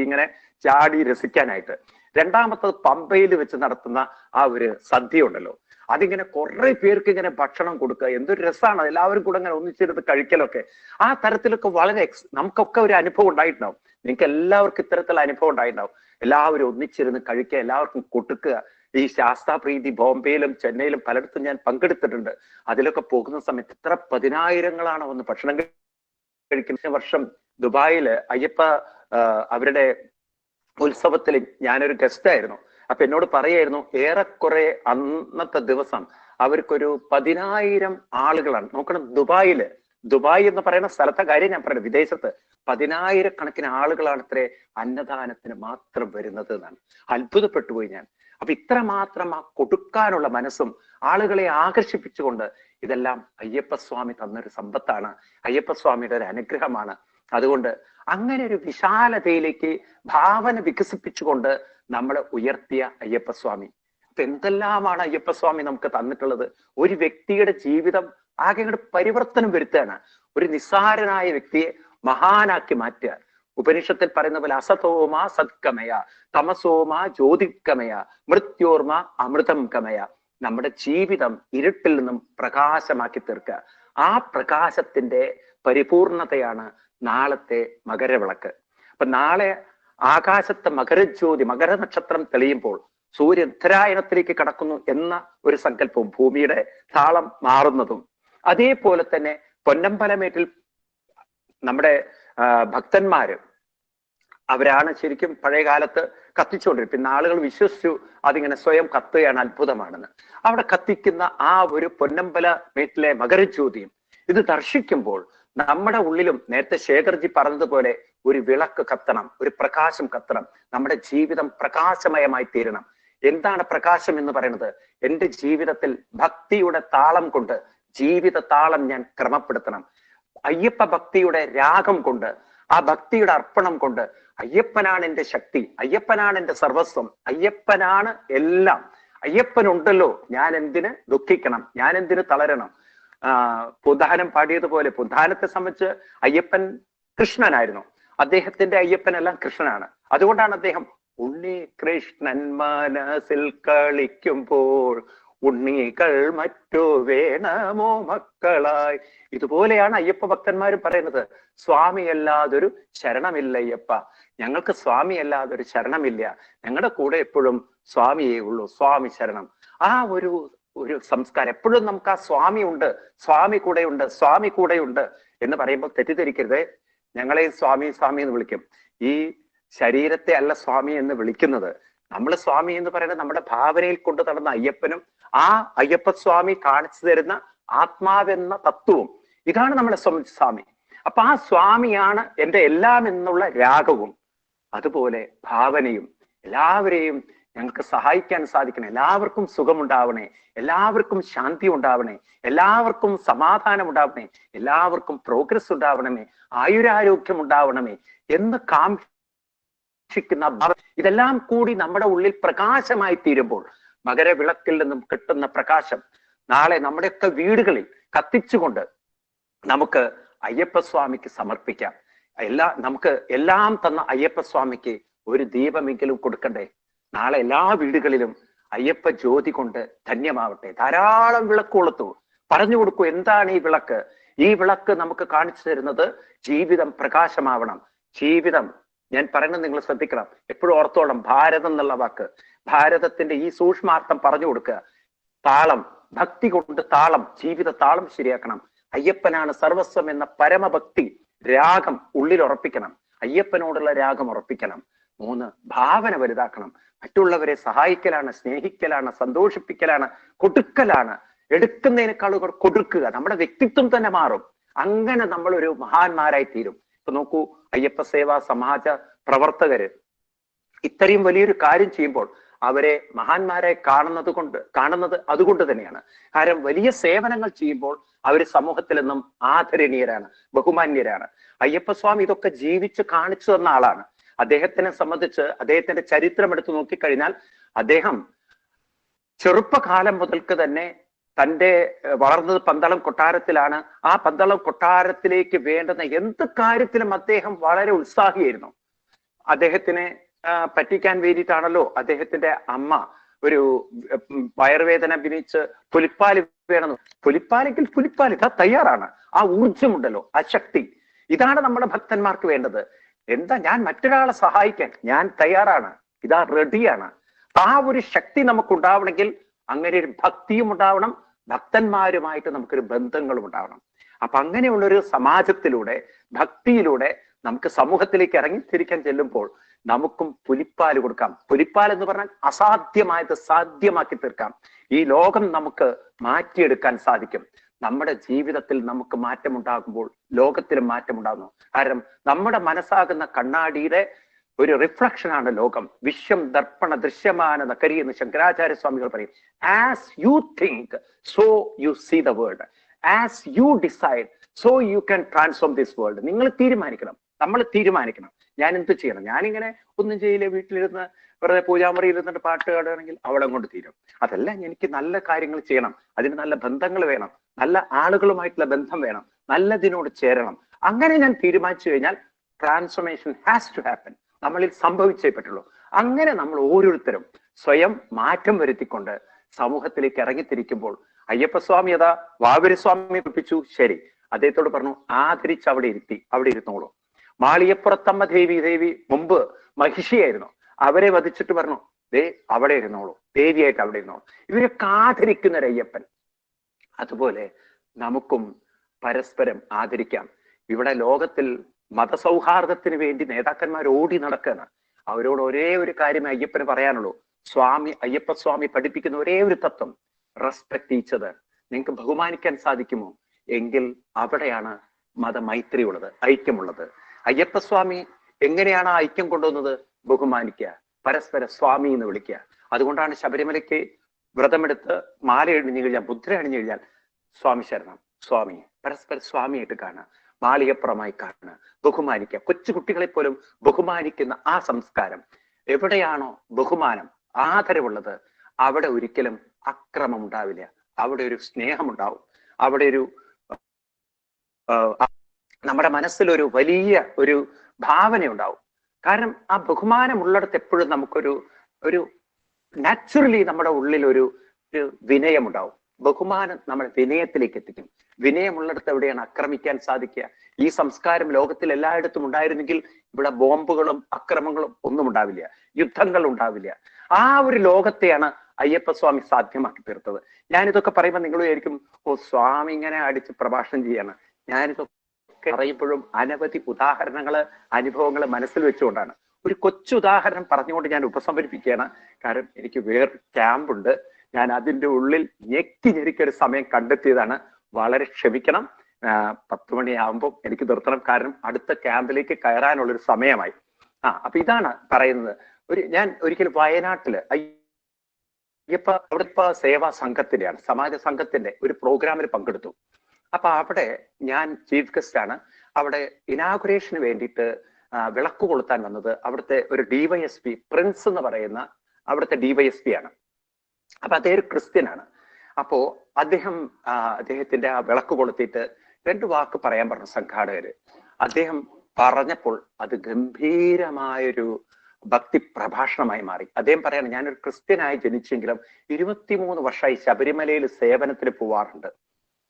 ഇങ്ങനെ ചാടി രസിക്കാനായിട്ട്. രണ്ടാമത്തത് പമ്പയിൽ വെച്ച് നടത്തുന്ന ആ ഒരു സദ്യ ഉണ്ടല്ലോ, അതിങ്ങനെ കുറെ പേർക്ക് ഇങ്ങനെ ഭക്ഷണം കൊടുക്കുക, എന്തൊരു രസമാണ്. എല്ലാവരും കൂടെ ഇങ്ങനെ ഒന്നിച്ചിരുന്ന് കഴിക്കലൊക്കെ. ആ തരത്തിലൊക്കെ വളരെ നമുക്കൊക്കെ ഒരു അനുഭവം ഉണ്ടായിട്ടുണ്ടാവും. നിങ്ങൾക്ക് എല്ലാവർക്കും ഇത്തരത്തിലുള്ള അനുഭവം ഉണ്ടായിട്ടുണ്ടാവും. എല്ലാവരും ഒന്നിച്ചിരുന്ന് കഴിക്കുക, എല്ലാവർക്കും കൊടുക്കുക. ഈ ശാസ്താപ്രീതി ബോംബെയിലും ചെന്നൈയിലും പലയിടത്തും ഞാൻ പങ്കെടുത്തിട്ടുണ്ട്. അതിലൊക്കെ പോകുന്ന സമയത്ത് എത്ര പതിനായിരങ്ങളാണ് വന്ന് ഭക്ഷണം കഴിക്കുന്ന. വർഷം ദുബായില് അയ്യപ്പ അവരുടെ ഉത്സവത്തിൽ ഞാനൊരു ഗസ്റ്റ് ആയിരുന്നു. അപ്പൊ എന്നോട് പറയായിരുന്നു, ഏറെക്കുറെ അന്നത്തെ ദിവസം അവർക്കൊരു 10,000 ആളുകളാണ്. നോക്കണം, ദുബായ് എന്ന് പറയുന്ന സ്ഥലത്തെ കാര്യം ഞാൻ പറയുന്നത്, വിദേശത്ത് 10,000 ആളുകളാണ് ഇത്ര അന്നദാനത്തിന് മാത്രം വരുന്നത് എന്നാണ്. അത്ഭുതപ്പെട്ടു പോയി ഞാൻ. അപ്പൊ ഇത്രമാത്രം ആ കൊടുക്കാനുള്ള മനസ്സും ആളുകളെ ആകർഷിപ്പിച്ചുകൊണ്ട്, ഇതെല്ലാം അയ്യപ്പസ്വാമി തന്നൊരു സമ്പത്താണ്, അയ്യപ്പസ്വാമിയുടെ ഒരു അനുഗ്രഹമാണ്. അതുകൊണ്ട് അങ്ങനെ ഒരു വിശാലതയിലേക്ക് ഭാവന വികസിപ്പിച്ചുകൊണ്ട് നമ്മൾ ഉയർത്തിയ അയ്യപ്പസ്വാമി. അപ്പൊ എന്തെല്ലാമാണ് അയ്യപ്പസ്വാമി നമുക്ക് തന്നിട്ടുള്ളത്. ഒരു വ്യക്തിയുടെ ജീവിതം ആകെ പരിവർത്തനം വരുത്തുകയാണ്. ഒരു നിസ്സാരനായ വ്യക്തിയെ മഹാനാക്കി മാറ്റുക. ഉപനിഷത്തിൽ പറയുന്ന പോലെ അസതോമ സത്കമയ, തമസോമ ജ്യോതിർഗമയ, മൃത്യോർമ അമൃതം ഗമയ. നമ്മുടെ ജീവിതം ഇരുട്ടിൽ നിന്നും പ്രകാശമാക്കി തീർക്കുക. ആ പ്രകാശത്തിന്റെ പരിപൂർണതയാണ് നാളത്തെ മകരവിളക്ക്. അപ്പൊ നാളെ ആകാശത്തെ മകരജ്യോതി, മകരനക്ഷത്രം തെളിയുമ്പോൾ സൂര്യൻ ഉത്തരായണത്തിലേക്ക് കടക്കുന്നു എന്ന ഒരു സങ്കല്പവും, ഭൂമിയുടെ താളം മാറുന്നതും, അതേപോലെ തന്നെ പൊന്നമ്പലമേട്ടിൽ നമ്മുടെ ഭക്തന്മാര് അവരാണ് ശരിക്കും പഴയ കാലത്ത് കത്തിച്ചുകൊണ്ടിരുന്നത്. പിന്നെ ആളുകൾ വിശ്വസിച്ചു അതിങ്ങനെ സ്വയം കത്തുകയാണ്, അത്ഭുതമാണെന്ന്. അവിടെ കത്തിക്കുന്ന ആ ഒരു പൊന്നമ്പല വീട്ടിലെ മകരജ്യോതിയും ഇത് ദർശിക്കുമ്പോൾ നമ്മുടെ ഉള്ളിലും നേരത്തെ ശേഖർജി പറഞ്ഞതുപോലെ ഒരു വിളക്ക് കത്തണം, ഒരു പ്രകാശം കത്തണം. നമ്മുടെ ജീവിതം പ്രകാശമയമായി തീരണം. എന്താണ് പ്രകാശം എന്ന് പറയുന്നത്? എന്റെ ജീവിതത്തിൽ ഭക്തിയുടെ താളം കൊണ്ട് ജീവിത താളം ഞാൻ ക്രമപ്പെടുത്തണം. അയ്യപ്പ ഭക്തിയുടെ രാഗം കൊണ്ട്, ആ ഭക്തിയുടെ അർപ്പണം കൊണ്ട്, അയ്യപ്പനാണ് എന്റെ ശക്തി, അയ്യപ്പനാണ് എന്റെ സർവസ്വം, അയ്യപ്പനാണ് എല്ലാം, അയ്യപ്പനുണ്ടല്ലോ, ഞാൻ എന്തിന് ദുഃഖിക്കണം, ഞാൻ എന്തിന് തളരണം. പുന്താനം പാടിയതുപോലെ പുന്താനത്തെ സംബന്ധിച്ച് അയ്യപ്പൻ കൃഷ്ണനായിരുന്നു, അദ്ദേഹത്തിന്റെ അയ്യപ്പനെല്ലാം കൃഷ്ണനാണ്. അതുകൊണ്ടാണ് അദ്ദേഹം ഉണ്ണി കൃഷ്ണൻ മനസ്സിൽ കളിക്കുമ്പോൾ ഉണ്ണികൾ മറ്റു വേണമോ മക്കളായി. ഇതുപോലെയാണ് അയ്യപ്പ ഭക്തന്മാർ പറയുന്നത്, സ്വാമി അല്ലാതൊരു ശരണമില്ല അയ്യപ്പ, ഞങ്ങൾക്ക് സ്വാമി അല്ലാതൊരു ശരണമില്ല, ഞങ്ങളുടെ കൂടെ എപ്പോഴും സ്വാമിയേ ഉള്ളൂ, സ്വാമി ശരണം. ആ ഒരു സംസ്കാരം എപ്പോഴും നമുക്ക് ആ സ്വാമി ഉണ്ട്, സ്വാമി കൂടെയുണ്ട്, സ്വാമി കൂടെയുണ്ട് എന്ന് പറയുമ്പോൾ തെറ്റിദ്ധരിക്കരുത്. ഞങ്ങളെ സ്വാമി സ്വാമി എന്ന് വിളിക്കും. ഈ ശരീരത്തെ അല്ല സ്വാമി എന്ന് വിളിക്കുന്നത്. നമ്മൾ സ്വാമി എന്ന് പറയുന്നത് നമ്മുടെ ഭാവനയിൽ കൊണ്ടു നടന്ന അയ്യപ്പനും ആ അയ്യപ്പ സ്വാമി കാണിച്ചു തരുന്ന ആത്മാവെന്ന തത്വവും, ഇതാണ് നമ്മളെ സ്വാമി. അപ്പൊ ആ സ്വാമിയാണ് എന്റെ എല്ലാം എന്നുള്ള രാഗവും അതുപോലെ ഭാവനയും. എല്ലാവരെയും ഞങ്ങൾക്ക് സഹായിക്കാൻ സാധിക്കണം. എല്ലാവർക്കും സുഖമുണ്ടാവണേ, എല്ലാവർക്കും ശാന്തി ഉണ്ടാവണേ, എല്ലാവർക്കും സമാധാനം ഉണ്ടാവണേ, എല്ലാവർക്കും പ്രോഗ്രസ് ഉണ്ടാവണമേ, ആയുരാരോഗ്യം ഉണ്ടാവണമേ എന്ന് കാക്ഷിക്കുന്ന ഇതെല്ലാം കൂടി നമ്മുടെ ഉള്ളിൽ പ്രകാശമായി തീരുമ്പോൾ മകരവിളക്കിൽ നിന്നും കിട്ടുന്ന പ്രകാശം നാളെ നമ്മുടെയൊക്കെ വീടുകളിൽ കത്തിച്ചുകൊണ്ട് നമുക്ക് അയ്യപ്പസ്വാമിക്ക് സമർപ്പിക്കാം. നമുക്ക് എല്ലാം തന്ന അയ്യപ്പസ്വാമിക്ക് ഒരു ദീപമെങ്കിലും കൊടുക്കണ്ടേ? നാളെ എല്ലാ വീടുകളിലും അയ്യപ്പ ജ്യോതി കൊണ്ട് ധന്യമാവട്ടെ. ധാരാളം വിളക്ക് കൊളുത്തു, പറഞ്ഞു കൊടുക്കൂ എന്താണ് ഈ വിളക്ക്. ഈ വിളക്ക് നമുക്ക് കാണിച്ചു തരുന്നത് ജീവിതം പ്രകാശമാവണം. ജീവിതം, ഞാൻ പറയുന്നത് നിങ്ങൾ ശ്രദ്ധിക്കണം, എപ്പോഴും ഓർത്തോളം. ഭാരതം എന്നുള്ള വാക്ക്, ഭാരതത്തിന്റെ ഈ സൂക്ഷ്മാർത്ഥം പറഞ്ഞു കൊടുക്കുക. താളം, ഭക്തി കൊണ്ട് താളം, ജീവിത താളം ശരിയാക്കണം. അയ്യപ്പനാണ് സർവസ്വം എന്ന പരമഭക്തി രാഗം ഉള്ളിൽ ഉറപ്പിക്കണം. അയ്യപ്പനോടുള്ള രാഗം ഉറപ്പിക്കണം. 3, ഭാവന വലുതാക്കണം. മറ്റുള്ളവരെ സഹായിക്കലാണ്, സ്നേഹിക്കലാണ്, സന്തോഷിപ്പിക്കലാണ്, കൊടുക്കലാണ്. എടുക്കുന്നതിനേക്കാൾ കൊടുക്കുക. നമ്മുടെ വ്യക്തിത്വം തന്നെ മാറും. അങ്ങനെ നമ്മൾ ഒരു മഹാന്മാരായി തീരും. ഇപ്പൊ നോക്കൂ, അയ്യപ്പ സേവാ സമാജ പ്രവർത്തകര് ഇത്രയും വലിയൊരു കാര്യം ചെയ്യുമ്പോൾ അവരെ മഹാന്മാരെ കാണുന്നത് അതുകൊണ്ട് തന്നെയാണ്. കാരണം വലിയ സേവനങ്ങൾ ചെയ്യുമ്പോൾ അവർ സമൂഹത്തിൽ നിന്നും ആദരണീയരാണ്, ബഹുമാന്യരാണ്. അയ്യപ്പസ്വാമി ഇതൊക്കെ ജീവിച്ച് കാണിച്ചു തന്ന ആളാണ്. അദ്ദേഹത്തിനെ സംബന്ധിച്ച് അദ്ദേഹത്തിന്റെ ചരിത്രം എടുത്തു നോക്കിക്കഴിഞ്ഞാൽ അദ്ദേഹം ചെറുപ്പകാലം മുതൽക്ക് തന്നെ തന്റെ വളർന്നത് പന്തളം കൊട്ടാരത്തിലാണ്. ആ പന്തളം കൊട്ടാരത്തിലേക്ക് വേണ്ടുന്ന എന്ത് കാര്യത്തിലും അദ്ദേഹം വളരെ ഉത്സാഹിയായിരുന്നു. അദ്ദേഹത്തിനെ പറ്റിക്കാൻ വേണ്ടിയിട്ടാണല്ലോ അദ്ദേഹത്തിന്റെ അമ്മ ഒരു വയറുവേദന ഭിന്നിച്ച് പുലിപ്പാല് വേണം, പുലിപ്പാലെങ്കിൽ പുലിപ്പാൽ ഇതാ തയ്യാറാണ്. ആ ഊർജമുണ്ടല്ലോ, ആ ശക്തി, ഇതാണ് നമ്മുടെ ഭക്തന്മാർക്ക് വേണ്ടത്. എന്താ, ഞാൻ മറ്റൊരാളെ സഹായിക്കാൻ ഞാൻ തയ്യാറാണ്, ഇതാ റെഡിയാണ്. ആ ഒരു ശക്തി നമുക്ക് ഉണ്ടാവണമെങ്കിൽ അങ്ങനെ ഒരു ഭക്തിയും ഉണ്ടാവണം, ഭക്തന്മാരുമായിട്ട് നമുക്കൊരു ബന്ധങ്ങളും ഉണ്ടാവണം. അപ്പൊ അങ്ങനെയുള്ളൊരു സമാജത്തിലൂടെ, ഭക്തിയിലൂടെ നമുക്ക് സമൂഹത്തിലേക്ക് ഇറങ്ങിത്തിരിക്കാൻ ചെല്ലുമ്പോൾ നമുക്കും പുലിപ്പാൽ കൊടുക്കാം. പുലിപ്പാൽ എന്ന് പറഞ്ഞാൽ അസാധ്യമായത് സാധ്യമാക്കി തീർക്കാം. ഈ ലോകം നമുക്ക് മാറ്റിയെടുക്കാൻ സാധിക്കും. നമ്മുടെ ജീവിതത്തിൽ നമുക്ക് മാറ്റമുണ്ടാകുമ്പോൾ ലോകത്തിലും മാറ്റമുണ്ടാകുന്നു. കാരണം നമ്മുടെ മനസ്സാകുന്ന കണ്ണാടിയുടെ ഒരു റിഫ്ലക്ഷൻ ആണ് ലോകം. വിശ്വം ദർപ്പണ ദൃശ്യമാന നകരി എന്ന് ശങ്കരാചാര്യ സ്വാമികൾ പറയും. As you think so you see the world, as you decide so you can transform this world. നിങ്ങൾ തീരുമാനിക്കണം, നമ്മൾ തീരുമാനിക്കണം ഞാൻ എന്ത് ചെയ്യണം. ഞാനിങ്ങനെ ഒന്നും ചെയ്യില്ല, വീട്ടിലിരുന്ന് വെറുതെ പൂജാമുറിയിൽ ഇരുന്നിട്ട് പാട്ട് പാടുകയാണെങ്കിൽ അവിടെ കൊണ്ട് തീരും. അതല്ല, എനിക്ക് നല്ല കാര്യങ്ങൾ ചെയ്യണം, അതിന് നല്ല ബന്ധങ്ങൾ വേണം, നല്ല ആളുകളുമായിട്ടുള്ള ബന്ധം വേണം, നല്ലതിനോട് ചേരണം. അങ്ങനെ ഞാൻ തീരുമാനിച്ചു കഴിഞ്ഞാൽ ട്രാൻസ്ഫോർമേഷൻ ഹാസ് ടു ഹാപ്പൻ. നമ്മളിൽ സംഭവിച്ചേ പറ്റുള്ളൂ. അങ്ങനെ നമ്മൾ ഓരോരുത്തരും സ്വയം മാറ്റം വരുത്തിക്കൊണ്ട് സമൂഹത്തിലേക്ക് ഇറങ്ങിത്തിരിക്കുമ്പോൾ അയ്യപ്പസ്വാമി അതാ വാവൂരിസ്വാമി കുറിപ്പിച്ചു. ശരി, അദ്ദേഹത്തോട് പറഞ്ഞു ആദരിച്ച് അവിടെ ഇരുന്നോളൂ. മാളിയപ്പുറത്തമ്മ ദേവി മുമ്പ് മഹിഷിയായിരുന്നു, അവരെ വധിച്ചിട്ട് പറഞ്ഞു ദേ അവിടെ ഇരുന്നോളൂ, ദേവിയായിട്ട് അവിടെ ഇരുന്നോളൂ. ഇവരൊക്കെ ആദരിക്കുന്ന ഒരു അയ്യപ്പൻ. അതുപോലെ നമുക്കും പരസ്പരം ആദരിക്കാം. ഇവിടെ ലോകത്തിൽ മതസൗഹാർദ്ദത്തിന് വേണ്ടി നേതാക്കന്മാർ ഓടി നടക്കുകയാണ്. അവരോട് ഒരേ ഒരു കാര്യമേ അയ്യപ്പന് പറയാനുള്ളൂ. അയ്യപ്പസ്വാമി പഠിപ്പിക്കുന്ന ഒരേ ഒരു തത്വം, റെസ്പെക്ട് ഈച്ച് അതർ. നിങ്ങൾക്ക് ബഹുമാനിക്കാൻ സാധിക്കുമോ? എങ്കിൽ അവിടെയാണ് മതമൈത്രി ഉള്ളത്, ഐക്യമുള്ളത്. അയ്യപ്പസ്വാമി എങ്ങനെയാണ് ആ ഐക്യം കൊണ്ടുവന്നത്? ബഹുമാനിക്കുക, പരസ്പര സ്വാമി എന്ന് വിളിക്കുക. അതുകൊണ്ടാണ് ശബരിമലയ്ക്ക് വ്രതമെടുത്ത് മാല അണിഞ്ഞു കഴിഞ്ഞാൽ, മുദ്ര അണിഞ്ഞു കഴിഞ്ഞാൽ സ്വാമി ശരണം, സ്വാമി, പരസ്പര സ്വാമിയായിട്ട് കാണുക, മാളികപ്പുറമായി കാണുക, ബഹുമാനിക്കുക. കൊച്ചു കുട്ടികളെ പോലും ബഹുമാനിക്കുന്ന ആ സംസ്കാരം. എവിടെയാണോ ബഹുമാനം, ആദരവുള്ളത്, അവിടെ ഒരിക്കലും അക്രമം ഉണ്ടാവില്ല. അവിടെ ഒരു സ്നേഹമുണ്ടാവും. അവിടെ ഒരു നമ്മുടെ മനസ്സിലൊരു വലിയ ഒരു ഭാവന ഉണ്ടാവും. കാരണം ആ ബഹുമാനം ഉള്ളിടത്ത് എപ്പോഴും നമുക്കൊരു നാച്ചുറലി നമ്മുടെ ഉള്ളിൽ ഒരു വിനയം ഉണ്ടാവും. ബഹുമാനം നമ്മളെ വിനയത്തിലേക്ക് എത്തിക്കും. വിനയമുള്ളിടത്ത് എവിടെയാണ് ആക്രമിക്കാൻ സാധിക്കുക? ഈ സംസ്കാരം ലോകത്തിൽ എല്ലായിടത്തും ഉണ്ടായിരുന്നെങ്കിൽ ഇവിടെ ബോംബുകളും അക്രമങ്ങളും ഒന്നും ഉണ്ടാവില്ല, യുദ്ധങ്ങൾ ഉണ്ടാവില്ല. ആ ഒരു ലോകത്തെയാണ് അയ്യപ്പസ്വാമി സാധ്യമാക്കി തീർത്തത്. ഞാനിതൊക്കെ പറയുമ്പോൾ നിങ്ങൾ വിചാരിക്കും, ഓ സ്വാമി ഇങ്ങനെ അടിച്ച് പ്രഭാഷണം ചെയ്യാണ്. ഞാനിതൊക്കെ പറയുമ്പോഴും അനവധി ഉദാഹരണങ്ങള്, അനുഭവങ്ങൾ മനസ്സിൽ വെച്ചുകൊണ്ടാണ്. ഒരു കൊച്ചു ഉദാഹരണം പറഞ്ഞുകൊണ്ട് ഞാൻ ഉപസംഹരിപ്പിക്കുകയാണ്. കാരണം എനിക്ക് വേറൊരു ക്യാമ്പുണ്ട്, ഞാൻ അതിൻ്റെ ഉള്ളിൽ ഞെരിക്കൊരു സമയം കണ്ടെത്തിയതാണ്. വളരെ ക്ഷമിക്കണം. 10 മണിയാകുമ്പോൾ എനിക്ക് നിർത്തണം, കാരണം അടുത്ത ക്യാമ്പിലേക്ക് കയറാനുള്ളൊരു സമയമായി. അപ്പൊ ഇതാണ് പറയുന്നത്. ഞാൻ ഒരിക്കലും വയനാട്ടില് അവിടുത്തെ സേവാ സംഘത്തിന്റെയാണ്, സമാജ സംഘത്തിന്റെ ഒരു പ്രോഗ്രാമിൽ പങ്കെടുത്തു. അപ്പൊ അവിടെ ഞാൻ ചീഫ് ഗസ്റ്റ് ആണ്. അവിടെ ഇനാഗുറേഷന് വേണ്ടിയിട്ട് വിളക്ക് കൊളുത്താൻ വന്നത് അവിടുത്തെ ഒരു DYSP പ്രിൻസ് എന്ന് പറയുന്ന അവിടുത്തെ DYSP ആണ്. അപ്പൊ അദ്ദേഹം ഒരു ക്രിസ്ത്യനാണ്. അപ്പോ അദ്ദേഹത്തിന്റെ ആ വിളക്ക് കൊളുത്തിയിട്ട് 2 വാക്ക് പറയാൻ പറഞ്ഞു സംഘാടകര്. അദ്ദേഹം പറഞ്ഞപ്പോൾ അത് ഗംഭീരമായൊരു ഭക്തി പ്രഭാഷണമായി മാറി. അദ്ദേഹം പറയാണ്, ഞാനൊരു ക്രിസ്ത്യനായി ജനിച്ചെങ്കിലും 23 വർഷമായി ശബരിമലയിൽ സേവനത്തിന് പോവാറുണ്ട്.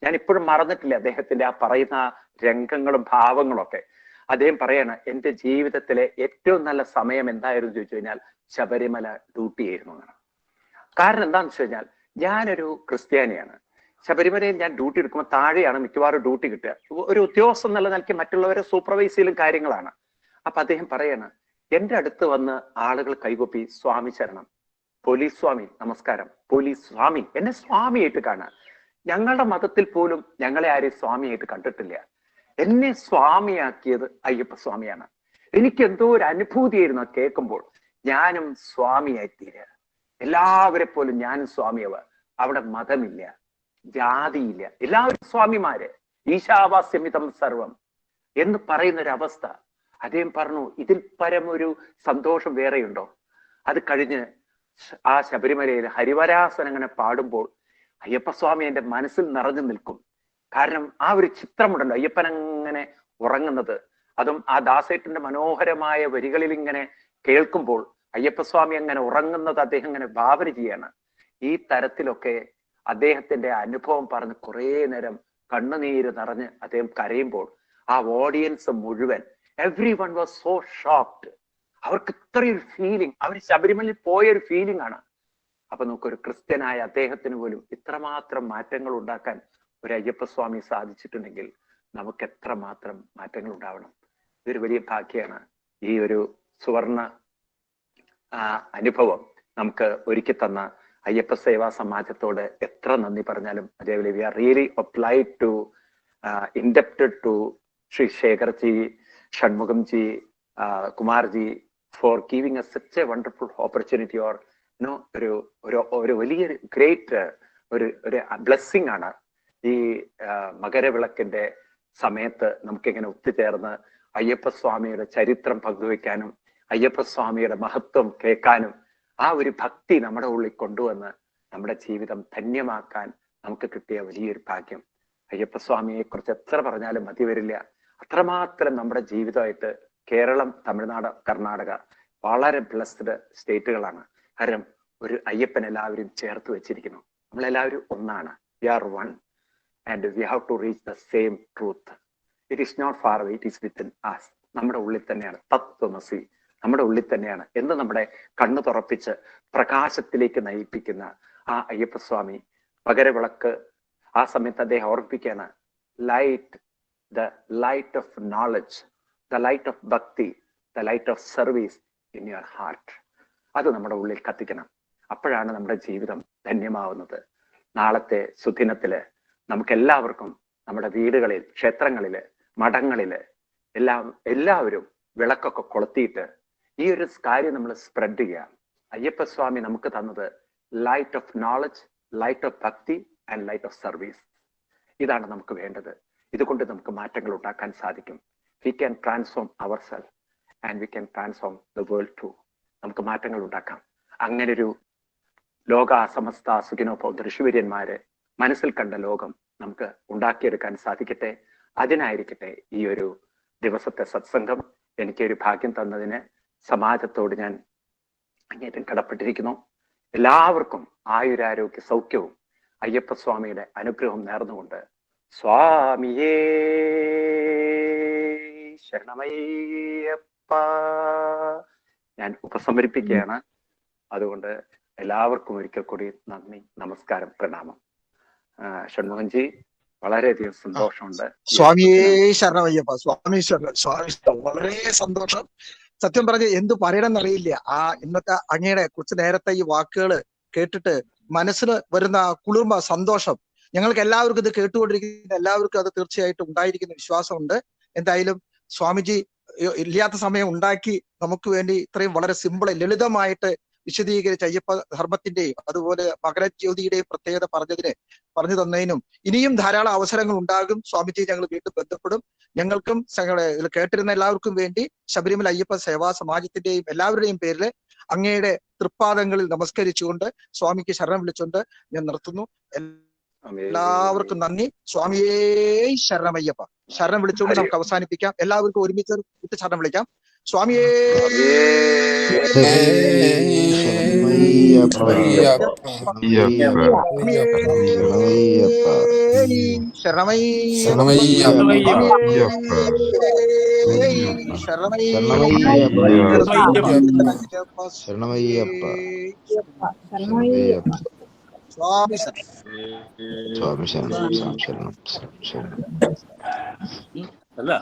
ഞാൻ ഇപ്പോഴും മറന്നിട്ടില്ല അദ്ദേഹത്തിന്റെ ആ പറയുന്ന രംഗങ്ങളും ഭാവങ്ങളും ഒക്കെ. അദ്ദേഹം പറയാണ്, എന്റെ ജീവിതത്തിലെ ഏറ്റവും നല്ല സമയം എന്തായിരുന്നു ചോദിച്ചു കഴിഞ്ഞാൽ ശബരിമല ഡ്യൂട്ടി ആയിരുന്നു എന്നാണ്. കാരണം എന്താണെന്ന് വെച്ച് കഴിഞ്ഞാൽ ഞാനൊരു ക്രിസ്ത്യാനിയാണ്. ശബരിമലയിൽ ഞാൻ ഡ്യൂട്ടി എടുക്കുമ്പോൾ താഴെയാണ് മിക്കവാറും ഡ്യൂട്ടി കിട്ടുക. ഒരു ഉദ്യോഗസ്ഥൻ എന്നുള്ള നിലയ്ക്ക് മറ്റുള്ളവരെ സൂപ്പർവൈസ് ചെയ്യലും കാര്യങ്ങളാണ്. അപ്പൊ അദ്ദേഹം പറയാണ്, എന്റെ അടുത്ത് വന്ന് ആളുകൾ കൈകൊപ്പി സ്വാമി ശരണം, പോലീസ് സ്വാമി നമസ്കാരം, പോലീസ് സ്വാമി, എന്നെ സ്വാമിയായിട്ട് കാണുക. ഞങ്ങളുടെ മതത്തിൽ പോലും ഞങ്ങളെ ആരെയും സ്വാമിയായിട്ട് കണ്ടിട്ടില്ല. എന്നെ സ്വാമിയാക്കിയത് അയ്യപ്പ സ്വാമിയാണ്. എനിക്ക് എന്തോ ഒരു അനുഭൂതിയായിരുന്നു കേൾക്കുമ്പോൾ. ഞാനും സ്വാമിയായി തീരുക, എല്ലാവരെ പോലും ഞാനും സ്വാമിയവ. അവിടെ മതമില്ല, ജാതിയില്ല, എല്ലാവരും സ്വാമിമാര്, ഈശാവാസ്യമിതം സർവം എന്ന് പറയുന്ന ഒരു അവസ്ഥ. അദ്ദേഹം പറഞ്ഞു, ഇതിൽ പരമൊരു സന്തോഷം വേറെയുണ്ടോ? അത് കഴിഞ്ഞ് ആ ശബരിമലയിൽ ഹരിവരാസനം അങ്ങനെ പാടുമ്പോൾ അയ്യപ്പസ്വാമി എന്റെ മനസ്സിൽ നിറഞ്ഞു നിൽക്കും. കാരണം ആ ഒരു ചിത്രമുണ്ടല്ലോ, അയ്യപ്പൻ അങ്ങനെ ഉറങ്ങുന്നത്, അതും ആ ദാസേട്ടന്റെ മനോഹരമായ വരികളിൽ ഇങ്ങനെ കേൾക്കുമ്പോൾ അയ്യപ്പസ്വാമി അങ്ങനെ ഉറങ്ങുന്നത് അദ്ദേഹം ഇങ്ങനെ ഭാവന ചെയ്യാണ്. ഈ തരത്തിലൊക്കെ അദ്ദേഹത്തിന്റെ അനുഭവം പറഞ്ഞ് കുറേ നേരം കണ്ണുനീര് നിറഞ്ഞ് അദ്ദേഹം കരയുമ്പോൾ ആ ഓഡിയൻസ് മുഴുവൻ, every one was so shocked. അവർക്ക് ഇത്രയൊരു ഫീലിംഗ്, അവർ ശബരിമലയിൽ പോയൊരു ഫീലിംഗ് ആണ്. അപ്പൊ നമുക്കൊരു ക്രിസ്ത്യനായ അദ്ദേഹത്തിന് പോലും ഇത്രമാത്രം മാറ്റങ്ങൾ ഉണ്ടാക്കാൻ ഒരു അയ്യപ്പസ്വാമി സാധിച്ചിട്ടുണ്ടെങ്കിൽ നമുക്ക് എത്രമാത്രം മാറ്റങ്ങൾ ഉണ്ടാവണം. ഇതൊരു വലിയ ഭാഗ്യമാണ്. ഈ ഒരു സുവർണ അനുഭവം നമുക്ക് ഒരുക്കി തന്ന അയ്യപ്പ സേവാ സമാജത്തോട് എത്ര നന്ദി പറഞ്ഞാലും അതേപോലെ we are really obliged to indebted to Shri Shekharji, Shanmughamji, Kumarji for giving us such a wonderful opportunity or ഒരു വലിയൊരു ഗ്രേറ്റ് ഒരു ബ്ലെസ്സിങ് ആണ് ഈ മകരവിളക്കിന്റെ സമയത്ത് നമുക്കിങ്ങനെ ഒത്തുചേർന്ന് അയ്യപ്പസ്വാമിയുടെ ചരിത്രം പങ്കുവെക്കാനും അയ്യപ്പസ്വാമിയുടെ മഹത്വം കേൾക്കാനും ആ ഒരു ഭക്തി നമ്മുടെ ഉള്ളിൽ കൊണ്ടുവന്ന് നമ്മുടെ ജീവിതം ധന്യമാക്കാൻ നമുക്ക് കിട്ടിയ വലിയൊരു ഭാഗ്യം. അയ്യപ്പസ്വാമിയെ കുറിച്ച് എത്ര പറഞ്ഞാലും മതി വരില്ല. അത്രമാത്രം നമ്മുടെ ജീവിതമായിട്ട് കേരളം, തമിഴ്നാട്, കർണാടക വളരെ ബ്ലെസ്ഡ് സ്റ്റേറ്റുകളാണ്. കാരണം ഒരു അയ്യപ്പൻ എല്ലാവരും ചേർത്ത് വെച്ചിരിക്കുന്നു. നമ്മളെല്ലാവരും ഒന്നാണ്. We are one and we have to reach the same truth. It is not far away, it is within us. നമ്മുടെ ഉള്ളിൽ തന്നെയാണ് തത്വമസി, നമ്മുടെ ഉള്ളിൽ തന്നെയാണ് എന്ന് നമ്മുടെ കണ്ണു തുറപ്പിച്ച് പ്രകാശത്തിലേക്ക് നയിപ്പിക്കുന്ന ആ അയ്യപ്പസ്വാമി മകരവിളക്ക് ആ സമയത്ത് അദ്ദേഹം ഓർപ്പിക്കുകയാണ്, light, the light of knowledge the light of bhakti, the light of service in your heart. അത് നമ്മുടെ ഉള്ളിൽ കത്തിക്കണം. അപ്പോഴാണ് നമ്മുടെ ജീവിതം ധന്യമാവുന്നത്. നാളത്തെ സുദിനത്തില് നമുക്ക് എല്ലാവർക്കും നമ്മുടെ വീടുകളിൽ, ക്ഷേത്രങ്ങളില്, മഠങ്ങളില് എല്ലാവരും വിളക്കൊക്കെ കൊളുത്തിയിട്ട് ഈ ഒരു കാര്യം നമ്മൾ സ്പ്രെഡ് ചെയ്യുക. അയ്യപ്പസ്വാമി നമുക്ക് തന്നത് light of knowledge, light of bhakti and light of service. ഇതാണ് നമുക്ക് വേണ്ടത്. ഇതുകൊണ്ട് നമുക്ക് മാറ്റങ്ങൾ ഉണ്ടാക്കാൻ സാധിക്കും. We can transform our self and we can transform the world too. നമുക്ക് മാറ്റങ്ങൾ ഉണ്ടാക്കാം. അങ്ങനെ ഒരു ലോക സമസ്ത സുഖിനോ ഭവന്തു ഋഷിവര്യന്മാരെ മനസ്സിൽ കണ്ട ലോകം നമുക്ക് ഉണ്ടാക്കിയെടുക്കാൻ സാധിക്കട്ടെ. അതിനായിരിക്കട്ടെ ഈ ഒരു ദിവസത്തെ സത്സംഗം. എനിക്കൊരു ഭാഗ്യം തന്നതിന് സമാജത്തോട് ഞാൻ അങ്ങേറ്റം കടപ്പെട്ടിരിക്കുന്നു. എല്ലാവർക്കും ആയുരാരോഗ്യ സൗഖ്യവും അയ്യപ്പസ്വാമിയുടെ അനുഗ്രഹവും നേർന്നുകൊണ്ട് സ്വാമിയേ ശരണമയ്യപ്പ ഞാൻ ഉപസംഹരിപ്പിക്കുകയാണ്. അതുകൊണ്ട് എല്ലാവർക്കും ഒരിക്കൽ കൂടി നന്ദി, നമസ്കാരം, പ്രണാമം. ഷൺമുഖൻജി, വളരെയധികം സന്തോഷമുണ്ട്. സ്വാമിയേ ശരണമയ്യപ്പ. സ്വാമി വളരെ സന്തോഷം. സത്യം പറഞ്ഞ് എന്തു പറയണമെന്നറിയില്ല. ഇന്നത്തെ അങ്ങയുടെ കുറച്ച് നേരത്തെ ഈ വാക്കുകൾ കേട്ടിട്ട് മനസ്സിന് വരുന്ന കുളിർമ, സന്തോഷം, ഞങ്ങൾക്ക് എല്ലാവർക്കും ഇത് കേട്ടുകൊണ്ടിരിക്കുന്ന എല്ലാവർക്കും അത് തീർച്ചയായിട്ടും ഉണ്ടായിരിക്കുന്ന വിശ്വാസമുണ്ട്. എന്തായാലും സ്വാമിജി ഇല്ലാത്ത സമയം ഉണ്ടാക്കി നമുക്ക് വേണ്ടി ഇത്രയും വളരെ സിമ്പിൾ, ലളിതമായിട്ട് വിശദീകരിച്ച അയ്യപ്പ ധർമ്മത്തിന്റെയും അതുപോലെ മകരജ്യോതിയുടെയും പ്രത്യേകത പറഞ്ഞു തന്നതിനും ഇനിയും ധാരാളം അവസരങ്ങൾ ഉണ്ടാകും. സ്വാമിജി ഞങ്ങൾ വീണ്ടും ബന്ധപ്പെടും. ഞങ്ങൾക്കും ഇതിൽ കേട്ടിരുന്ന എല്ലാവർക്കും വേണ്ടി ശബരിമല അയ്യപ്പ സേവാ സമാജത്തിന്റെയും എല്ലാവരുടെയും പേരിൽ അങ്ങയുടെ തൃപ്പാദങ്ങളിൽ നമസ്കരിച്ചുകൊണ്ട് സ്വാമിക്ക് ശരണം വിളിച്ചുകൊണ്ട് ഞാൻ നിർത്തുന്നു. എല്ലാവർക്കും നന്ദി. സ്വാമിയേ ശരണമയ്യപ്പ. ശരണം വിളിച്ചുകൊണ്ട് നമുക്ക് അവസാനിപ്പിക്കാം. എല്ലാവർക്കും ഒരുമിച്ച് ശരണം വിളിക്കാം. സ്വാമിയേ അല്ല